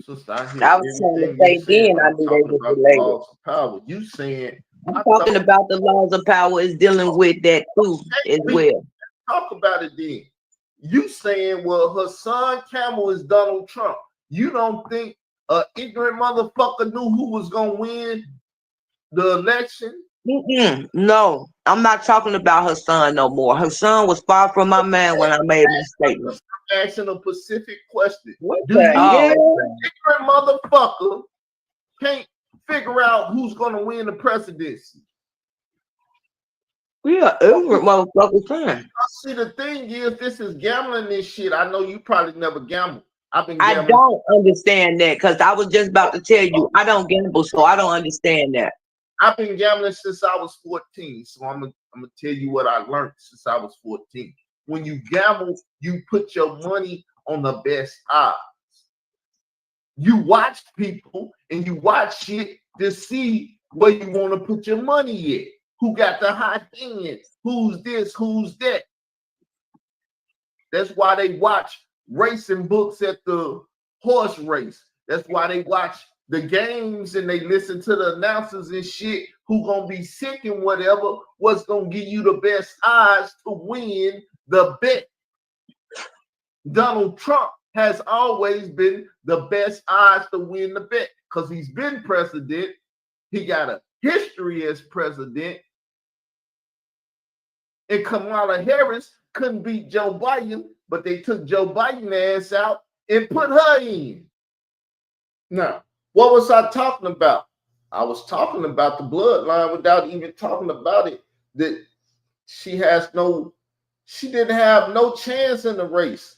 Sister, I hear I was trying to say then I knew they was related. Laws of power. You saying I'm talking about the laws of power is dealing with that too as well. Talk about it then. You saying, well, her son Camel is Donald Trump. You don't think an ignorant motherfucker knew who was gonna win the election? No, I'm not talking about her son no more. Her son was far from my man when I made my statement. I'm asking a specific question. What Do the you hell? ignorant motherfucker can't figure out who's gonna win the presidency? We are ignorant motherfuckers, fine. See, the thing is, this is gambling. This shit. I know you probably never gambled. I've been I gambling. don't understand that because I was just about to tell you I don't gamble, so I don't understand that. I've been gambling since I was 14. So I'm gonna tell you what I learned since I was 14. When you gamble, you put your money on the best odds. You watch people and you watch shit to see where you want to put your money at. Who got the hot end? Who's this? Who's that? That's why they watch racing books at the horse race. That's why they watch the games and they listen to the announcers and shit. Who gonna be sick and whatever? What's gonna give you the best odds to win the bet? Donald Trump has always been the best odds to win the bet because he's been president. He got a history as president. And Kamala Harris couldn't beat Joe Biden, but they took Joe Biden ass out and put her in. Now, what was I talking about? I was talking about the bloodline without even talking about it. That she didn't have no chance in the race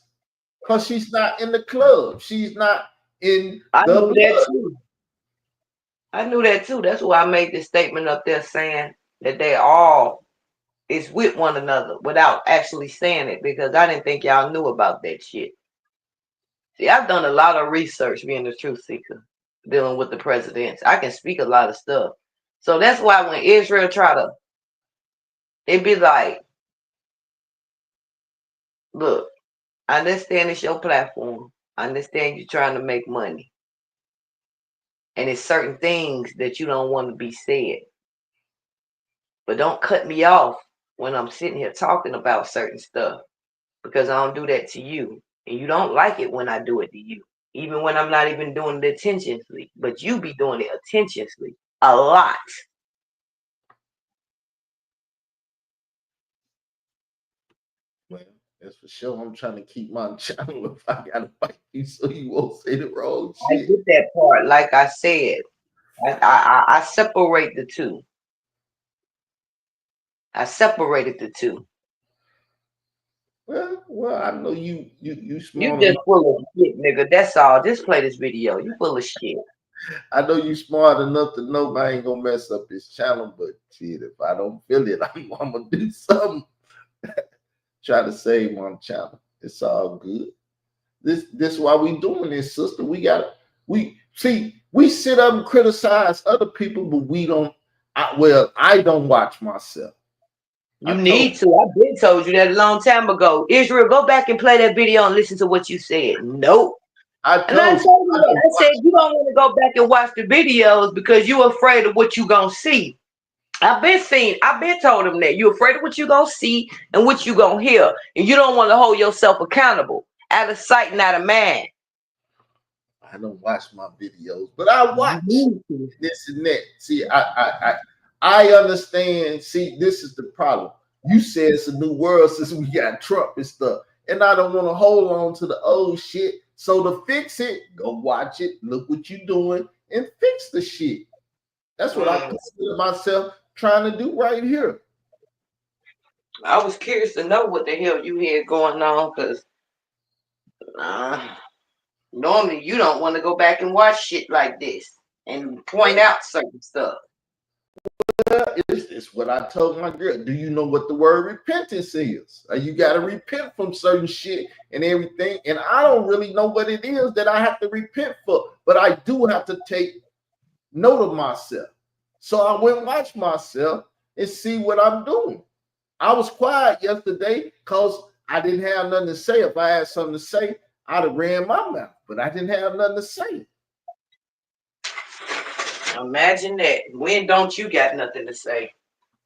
because she's not in the club. She's not in I the knew that blood. too. I knew that too. That's why I made this statement up there saying that they all is with one another without actually saying it because I didn't think y'all knew about that shit. See, I've done a lot of research being a truth seeker, dealing with the presidents. I can speak a lot of stuff. So that's why when Israel try to, it be like, look, I understand it's your platform. I understand you're trying to make money. And it's certain things that you don't want to be said. But don't cut me off when I'm sitting here talking about certain stuff because I don't do that to you. And you don't like it when I do it to you. Even when I'm not even doing it intentionally. But you be doing it intentionally. A lot. Well, that's for sure. I'm trying to keep my channel if I gotta fight you so you won't say the wrong I shit. get that part. Like I said, I separate the two. I separated the two. Well, I know you You smart just enough. full of shit, nigga. That's all. Just play this video. You full of shit. I know you smart enough to know I ain't gonna mess up his channel, but shit, if I don't feel it, I'm gonna do something. Try to save my channel. It's all good. This why we doing this, sister. We sit up and criticize other people, but we don't. I don't watch myself. I You told need to. I've been told you that a long time ago. Israel, go back and play that video and listen to what you said. Nope. I And I told you told you I that. don't I said watch. you don't want to go back and watch the videos because you afraid of what you gonna see. I've been told them that. You afraid of what you gonna see and what you gonna hear. And you don't want to hold yourself accountable. Out of sight, not of mind. I don't watch my videos, but I You watch need to. this and that. See, I understand. See, this is the problem. You said it's a new world since we got Trump and stuff, and I don't want to hold on to the old shit. So to fix it, go watch it, look what you're doing, and fix the shit. That's what I Mm. consider myself trying to do right here. I was curious to know what the hell you had going on because normally you don't want to go back and watch shit like this and point out certain stuff. It's what I told my girl. Do you know what the word repentance is? You got to repent from certain shit and everything. And I don't really know what it is that I have to repent for, but I do have to take note of myself. So I went and watch myself and see what I'm doing. I was quiet yesterday because I didn't have nothing to say. If I had something to say, I'd have ran my mouth, but I didn't have nothing to say. Imagine that. When don't you got nothing to say?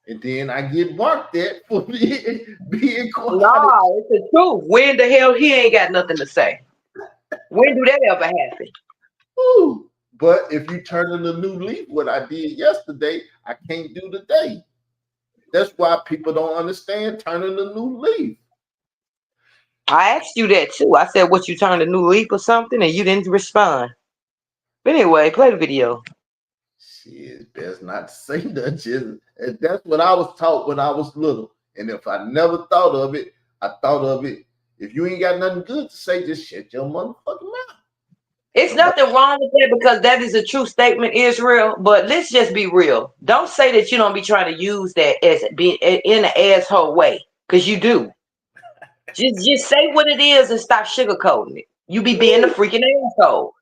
And then I get barked at for being quiet. No, it's the truth. When the hell he ain't got nothing to say? When do that ever happen? Ooh. But if you turn in a new leaf, what I did yesterday, I can't do today. That's why people don't understand turning a new leaf. I asked you that too. I said, what, you turned a new leaf or something? And you didn't respond. But anyway, play the video. Shit, best not to say nothing. And that's what I was taught when I was little. And if I never thought of it, I thought of it. If you ain't got nothing good to say, just shut your motherfucking mouth. It's nothing wrong with that because that is a true statement, Israel. But let's just be real. Don't say that you don't be trying to use that as being in an asshole way, because you do. Just say what it is and stop sugarcoating it. You be being the freaking asshole.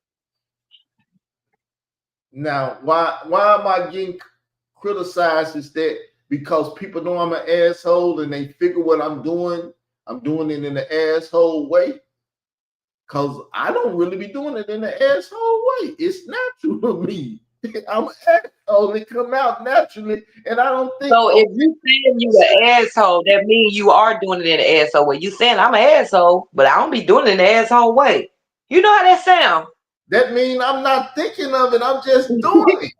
Now, why am I getting criticized? Is that because people know I'm an asshole and they figure what I'm doing it in an asshole way? Because I don't really be doing it in an asshole way. It's natural to me. I'm an asshole. It come out naturally, and I don't think. So if you saying you an asshole, that means you are doing it in an asshole way. You saying I'm an asshole, but I don't be doing it in an asshole way. You know how that sound? That means I'm not thinking of it. I'm just doing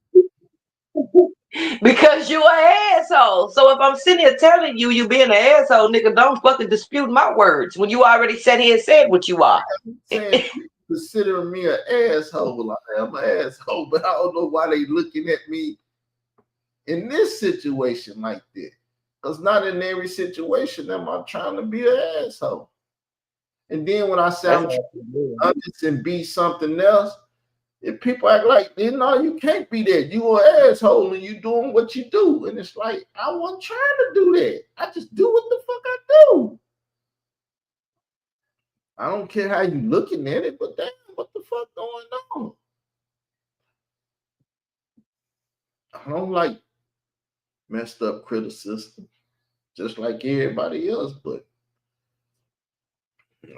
it. Because you an asshole. So if I'm sitting here telling you you being an asshole, nigga, don't fucking dispute my words when you already sat here and said what you are. I'm saying considering me an asshole. I am an asshole, but I don't know why they looking at me in this situation like that. Because not in every situation am I trying to be an asshole. And then when I say I'm honest and be something else, if people act like, no, you can't be that. You an asshole and you doing what you do. And it's like, I wasn't trying to do that. I just do what the fuck I do. I don't care how you looking at it, but damn, what the fuck going on? I don't like messed up criticism, just like everybody else, but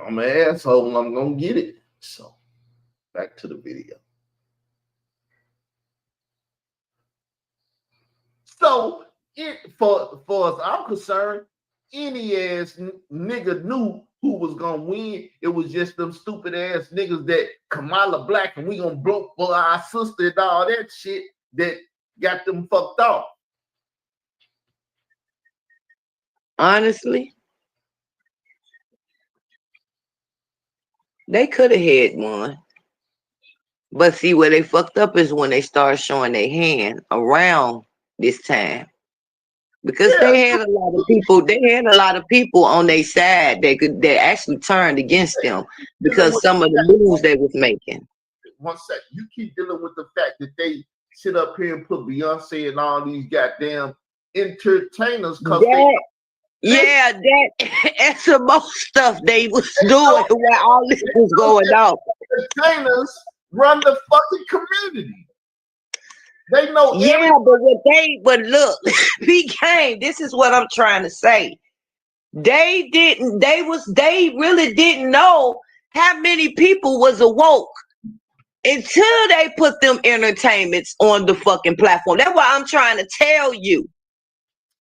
I'm an asshole and I'm gonna get it. So back to the video. So for as I'm concerned, any ass nigga knew who was gonna win. It was just them stupid ass niggas that Kamala Black and we gonna blow for our sister and all that shit that got them fucked off. Honestly, they could have had one. But see, where they fucked up is when they started showing their hand around this time. Because they had a lot of people on their side that actually turned against them because some of the moves they was making. One second, you keep dealing with the fact that they sit up here and put Beyonce and all these goddamn entertainers because that SMO stuff they was doing while all this was going on. Entertainers run the fucking community. They know. Yeah, but look, became. This is what I'm trying to say. They really didn't know how many people was awoke until they put them entertainments on the fucking platform. That's what I'm trying to tell you.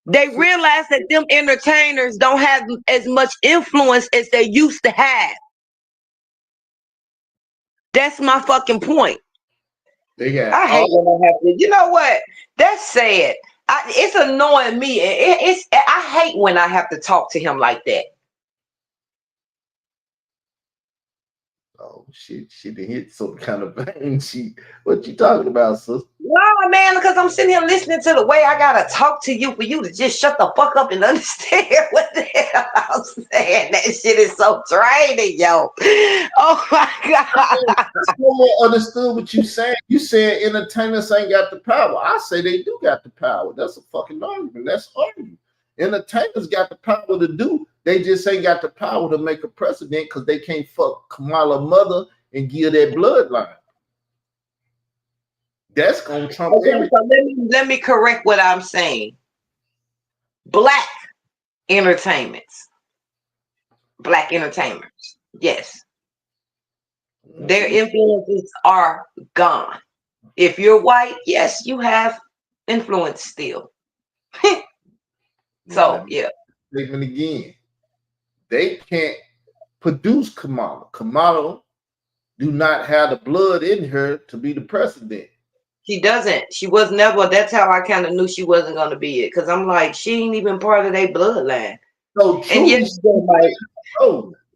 They realized that them entertainers don't have as much influence as they used to have. That's my fucking point. I hate when that happens. You know what? That's sad. It's annoying me. I hate when I have to talk to him like that. Oh shit! She done hit some kind of vein. What you talking about, sister? No, man, because I'm sitting here listening to the way I gotta talk to you for you to just shut the fuck up and understand what the hell I'm saying. That shit is so draining, yo. Oh my god! I don't understood what you saying. You said entertainers ain't got the power. I say they do got the power. That's a fucking argument. That's argument. Entertainers got the power to do. They just ain't got the power to make a precedent because they can't fuck Kamala mother and give that bloodline. That's gonna trump everything. So let me correct what I'm saying. Black entertainments. Black entertainers. Yes. Their influences are gone. If you're white, yes, you have influence still. So yeah. Statement again. They can't produce Kamala. Kamala do not have the blood in her to be the president. She doesn't. She was never. That's how I kind of knew she wasn't going to be it. Because I'm like, she ain't even part of their bloodline. So truly,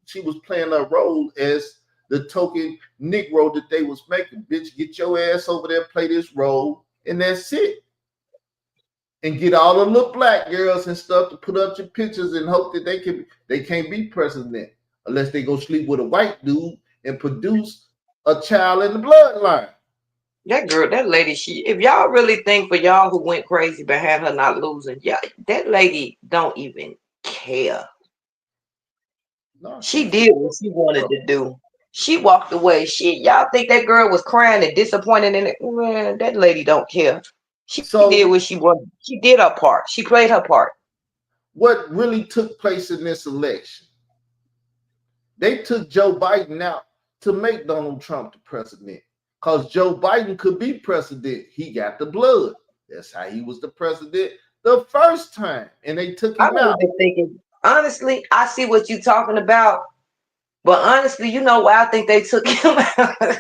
she was playing a role as the token Negro that they was making. Bitch, get your ass over there, play this role. and that's it. And get all the little black girls and stuff to put up your pictures and hope that they can't be president unless they go sleep with a white dude and produce a child in the bloodline. That girl, that lady, if y'all really think for y'all who went crazy behind her not losing, yeah, that lady don't even care. No, She did what she wanted to do. She walked away. Y'all think that girl was crying and disappointed in it? Man, that lady don't care. She did so what she wanted. She did her part. She played her part. what really took place in this election? They took Joe Biden out to make Donald Trump the president. Because Joe Biden could be president. He got the blood. That's how he was the president the first time. And they took I him don't out. even think it. Honestly, I see what you're talking about. But honestly, you know why I think they took him out?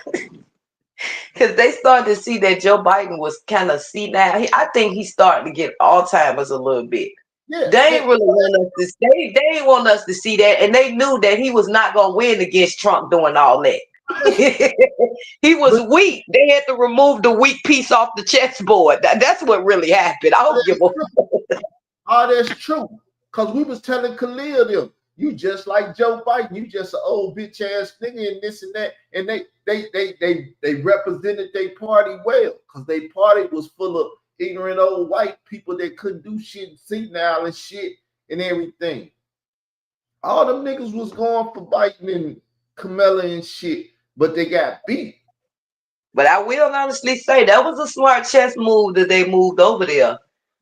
Because they started to see that Joe Biden was kind of senile. I think he started to get Alzheimer's a little bit. Yeah. They ain't really want us to. They ain't want us to see that, and they knew that he was not gonna win against Trump doing all that. He was But weak. They had to remove the weak piece off the chessboard. That's what really happened. I don't give a. oh, that's true. Because we was telling Khalil them, you just like Joe Biden, you just an old bitch ass nigga and this and that. And they represented their party well. Because their party was full of ignorant old white people that couldn't do shit, senile and shit and everything. All them niggas was going for Biden and Kamala and shit, but they got beat. But I will honestly say that was a smart chess move that they moved over there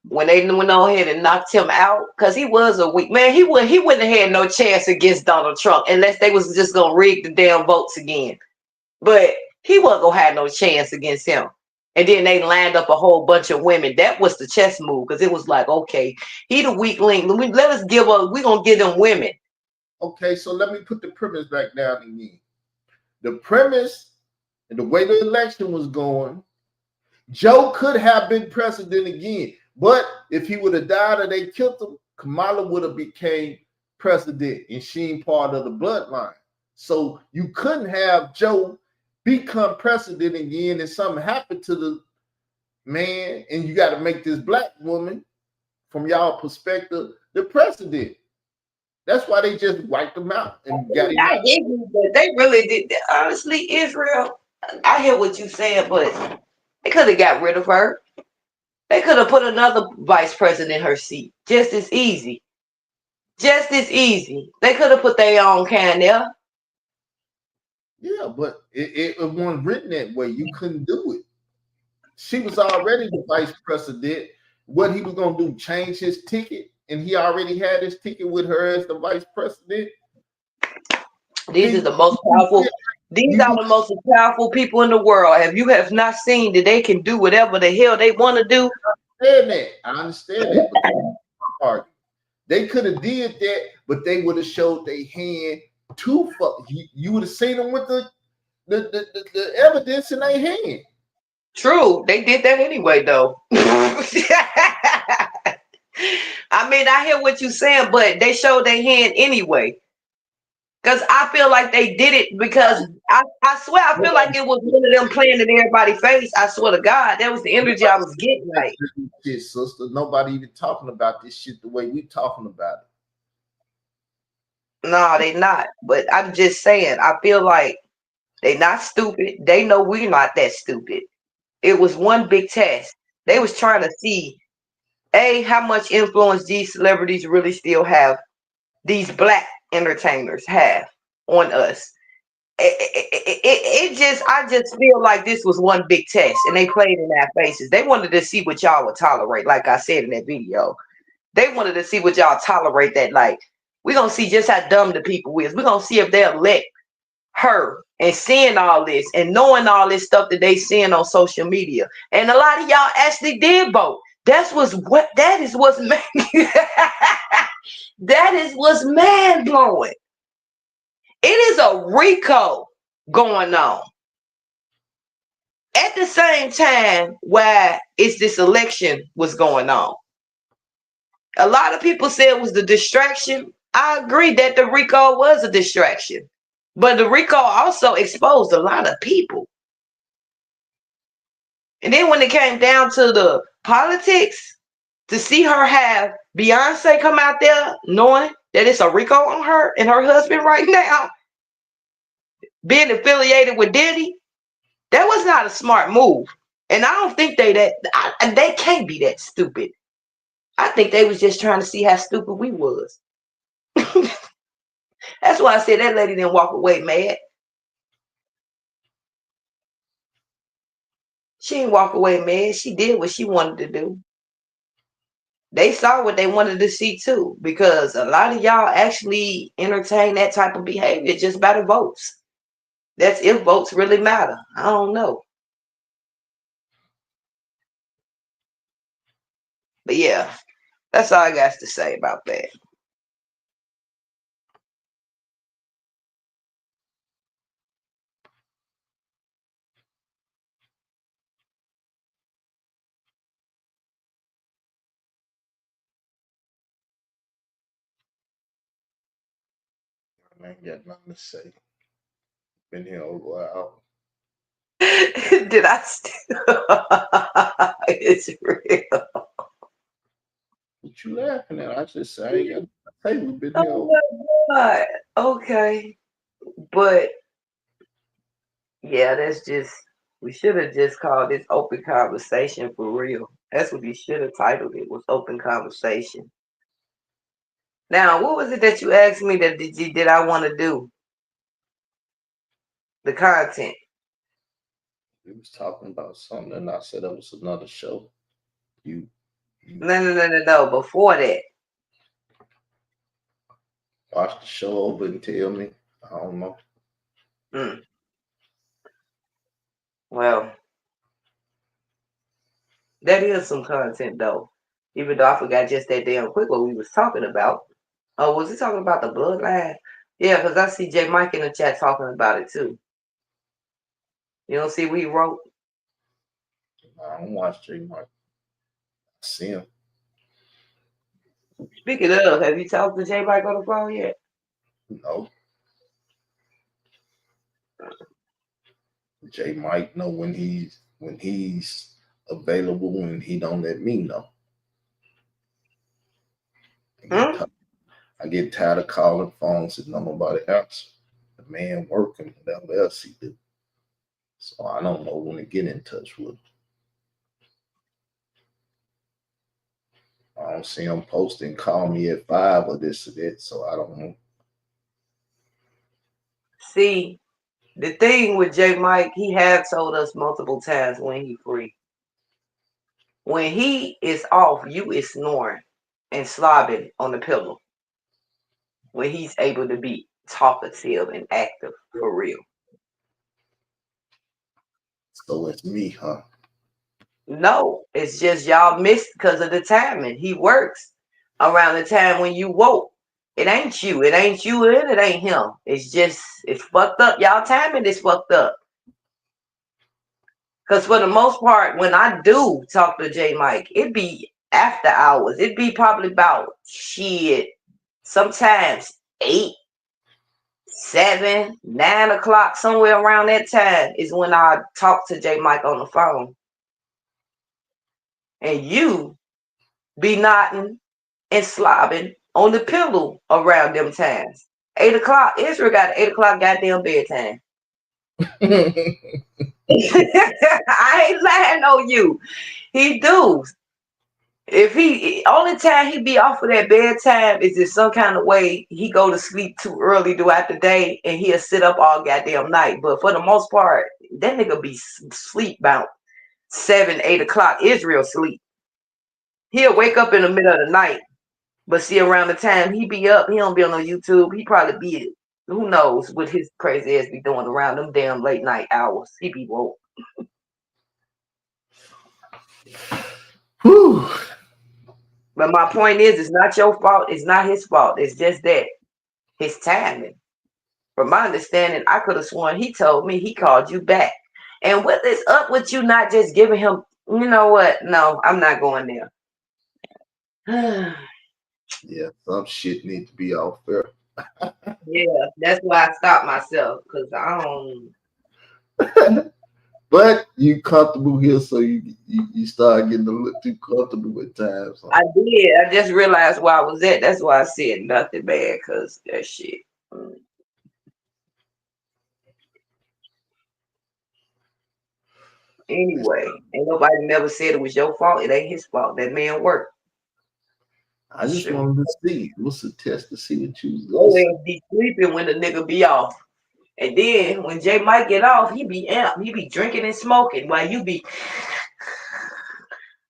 when they went on ahead and knocked him out because he was a weak man. He wouldn't have had no chance against Donald Trump unless they was just gonna rig the damn votes again. But he wasn't gonna have no chance against him. And then they lined up a whole bunch of women. That was the chess move because it was like, okay, he the weak link. Let us we gonna give them women. Okay, so let me put the premise back down again. The premise and the way the election was going, Joe could have been president again. But if he would have died or they killed him, Kamala would have became president and she ain't part of the bloodline. So you couldn't have Joe become president again and something happened to the man and you got to make this black woman, from y'all perspective, the president. That's why they just wiped him out and got him I out. hear you, but they really did. Honestly, Israel, I hear what you saying, but they could have got rid of her. They could have put another vice president in her seat just as easy. Just as easy. They could have put their own can there. Yeah, but it wasn't written that way. You couldn't do it. She was already the vice president. What he was gonna do? Change his ticket, and he already had his ticket with her as the vice president. These are Then the most powerful. These you are the most powerful people in the world. Have not seen that they can do whatever the hell they want to do? understand that. I understand that, but argument. They could have did that, but they would have showed their hand too fuck. You would have seen them with the evidence in their hand. True, they did that anyway, though. I mean, I hear what you're saying, but they showed their hand anyway. Because I feel like they did it because I swear I feel like it was one of them playing in everybody's face. I swear to God, that was the energy I was getting. Like, Shit, sister. Nobody even talking about this shit the way we talking about no, they not. But I'm just saying, I feel like they not stupid. They know we're not that stupid. It was one big test. They was trying to see, A, how much influence these celebrities really still have, these black entertainers have on us. I just feel like this was one big test and they played in our faces. They wanted to see what y'all would tolerate, like I said in that video. They wanted to see what y'all tolerate that, like, we're gonna see just how dumb the people is. We're gonna see if they'll let her and seeing all this and knowing all this stuff that they seeing on social media. And a lot of y'all actually did vote. That is what's that is what's man blowing. It is a RICO going on. At the same time where it's this election was going on. A lot of people said it was the distraction. I agree that the RICO was a distraction. But the RICO also exposed a lot of people. And then when it came down to the politics, to see her have Beyonce come out there knowing that it's a Rico on her and her husband right now, being affiliated with Diddy, that was not a smart move. And I don't think they can't be that stupid. I think they was just trying to see how stupid we was. That's why I said that lady didn't walk away mad. She didn't walk away mad. She did what she wanted to do. They saw what they wanted to see too, because a lot of y'all actually entertain that type of behavior just by the votes. That's if votes really matter. I don't know. But yeah, that's all I got to say about that. I ain't got nothing to say. Been here over an hour. Did I still? It's real. What you laughing at? I just say I ain't got nothing to say. We've been here over. Oh my God. Okay. But yeah, that's just, we should have just called this open conversation for real. That's what we should have titled it, was open conversation. Now, what was it that you asked me that did I want to do? The content. We was talking about something, and I said it was another show. You, you No. Before that. watch the show over and tell me. I don't know. Mm. Well, that is some content though. Even though I forgot just that damn quick what we was talking about. Oh, was he talking about the bloodline? Yeah, because I see J Mike in the chat talking about it too. You don't see what he wrote? I don't watch J Mike. I see him. Speaking of, have you talked to J Mike on the phone yet? No, J Mike know when he's available, and he don't let me know. I get Hmm? tired, I get tired of calling phones and nobody answer. The man working, whatever else he do. So I don't know when to get in touch with him. I don't see him posting call me at 5 or this or that. So I don't know. See, the thing with J Mike, he have told us multiple times when he free. When he is off, you is snoring and slobbing on the pillow. When he's able to be talkative and active for real. So it's me, huh? No, it's just y'all missed because of the timing. He works around the time when you woke. It ain't you. It ain't you and it ain't him. It's just, it's fucked up. Y'all timing is fucked up. Because for the most part, when I do talk to J Mike, it be after hours. It be probably about shit. Sometimes 8, 7, 9 o'clock, somewhere around that time is when I talk to J Mike on the phone. And you be nodding and slobbing on the pillow around them times. 8 o'clock. Israel got 8 o'clock goddamn bedtime. I ain't lying on you. He do. If he only time he be off of that bedtime is if some kind of way he go to sleep too early throughout the day and he'll sit up all goddamn night. But for the most part, that nigga be sleep about 7, 8 o'clock. Israel sleep. He'll wake up in the middle of the night. But see, around the time he be up, he don't be on no YouTube. He probably be, who knows what his crazy ass be doing around them damn late night hours. He be woke. Whew. But my point is, it's not your fault. It's not his fault. It's just that his timing. From my understanding, I could have sworn he told me he called you back. And what is up with you not just giving him, you know what? No, I'm not going there. Yeah, some shit need to be off there. Yeah, that's why I stopped myself because I don't. But you comfortable here, so you start getting a little too comfortable at times. Huh? I did. I just realized where I was at. That's why I said nothing bad, cause that shit. Anyway, ain't nobody never said it was your fault. It ain't his fault. That man worked. I just Sure. wanted to see. What's the test to see what you was gonna Your say? ass be sleeping when the nigga be off. And then when J Mike get off, he be amped. He be drinking and smoking while you be.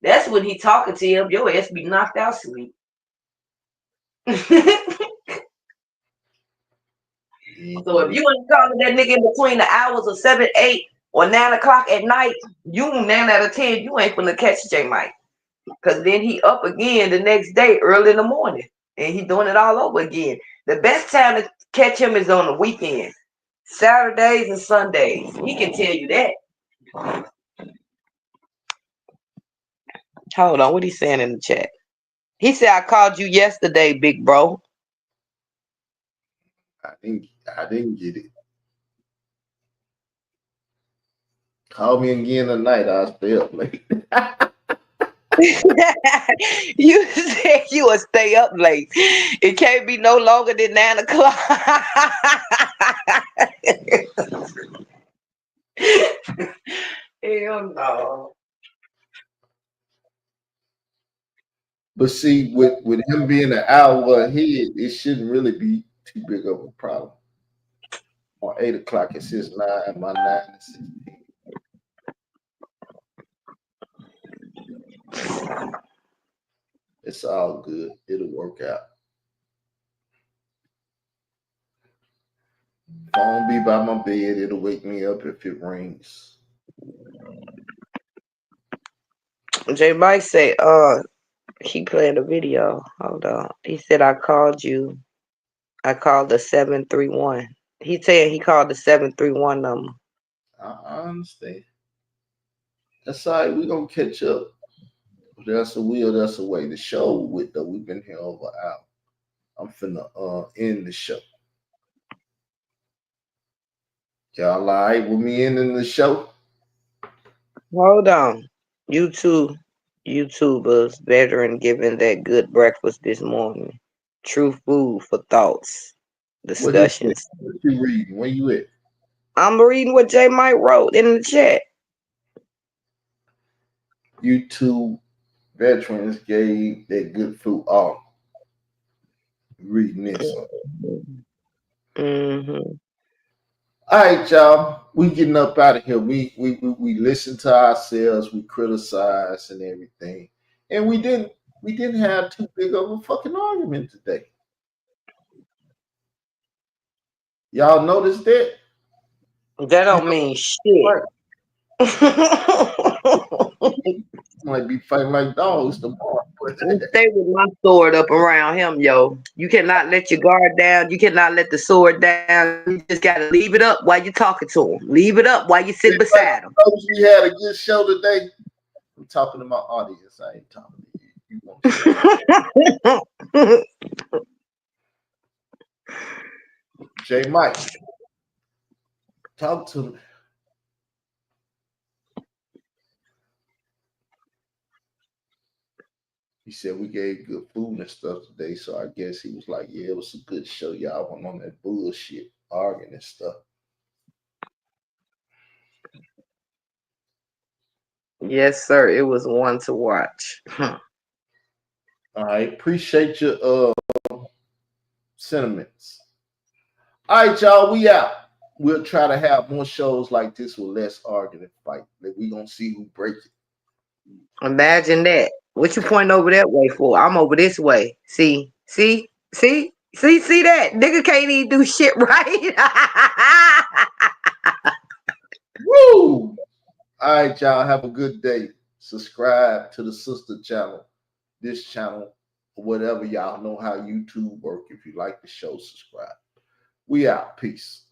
That's when he talking to him. Your ass be knocked out sleep. So if you ain't calling that nigga in between the hours of 7, 8, or 9 o'clock at night, you 9 out of 10, you ain't gonna catch J Mike. Cause then he up again the next day early in the morning. And he doing it all over again. The best time to catch him is on the weekend. Saturdays and Sundays. He can tell you that. Hold on, what he saying in the chat? He said I called you yesterday, big bro. I didn't get it. Call me again tonight. I'll stay up late. You said you would stay up late. It can't be no longer than 9 o'clock. Hell no. But see, with him being an hour ahead, it shouldn't really be too big of a problem. On 8 o'clock, it's his 9, my 9 is 16. It's all good. It'll work out. Phone be by my bed. It'll wake me up if it rings. J Mike say, he playing a video. Hold on. He said I called you. I called the 731. He said he called the 731 number. I understand. That's all right. We're gonna catch up. That's a will, that's a way. The show with though, we've been here over an hour. I'm finna end the show. Y'all all right with me ending the show? Hold on. YouTubers, veteran giving that good breakfast this morning. True food for thoughts. What he said? Discussions. What you reading? Where you at? I'm reading what J Mike wrote in the chat. YouTube veterans gave that good food. Oh, reading this one. Mm-hmm. All right, y'all. We getting up out of here. We listen to ourselves. We criticize and everything, and we didn't have too big of a fucking argument today. Y'all noticed that? That You don't mean shit. know, might be fighting like dogs tomorrow. You stay with my sword up around him, yo. You cannot let your guard down. You cannot let the sword down. You just gotta leave it up while you're talking to him. Leave it up while you sit beside him. We had a good show today. I'm talking to my audience. I ain't talking to you. You want to shut up. J Mike, talk to me. He said we gave good food and stuff today, so I guess he was like, "Yeah, it was a good show. Y'all went on that bullshit, arguing and stuff." Yes, sir. It was one to watch. All right, appreciate your sentiments. All right, y'all, we out. We'll try to have more shows like this with less arguing and fight. That we gonna see who breaks it. Imagine that. What you pointing over that way for? I'm over this way. See that? Nigga can't even do shit right. Woo! All right, y'all, have a good day. Subscribe to the sister channel, this channel, or whatever y'all know how YouTube work. If you like the show, subscribe. We out. Peace.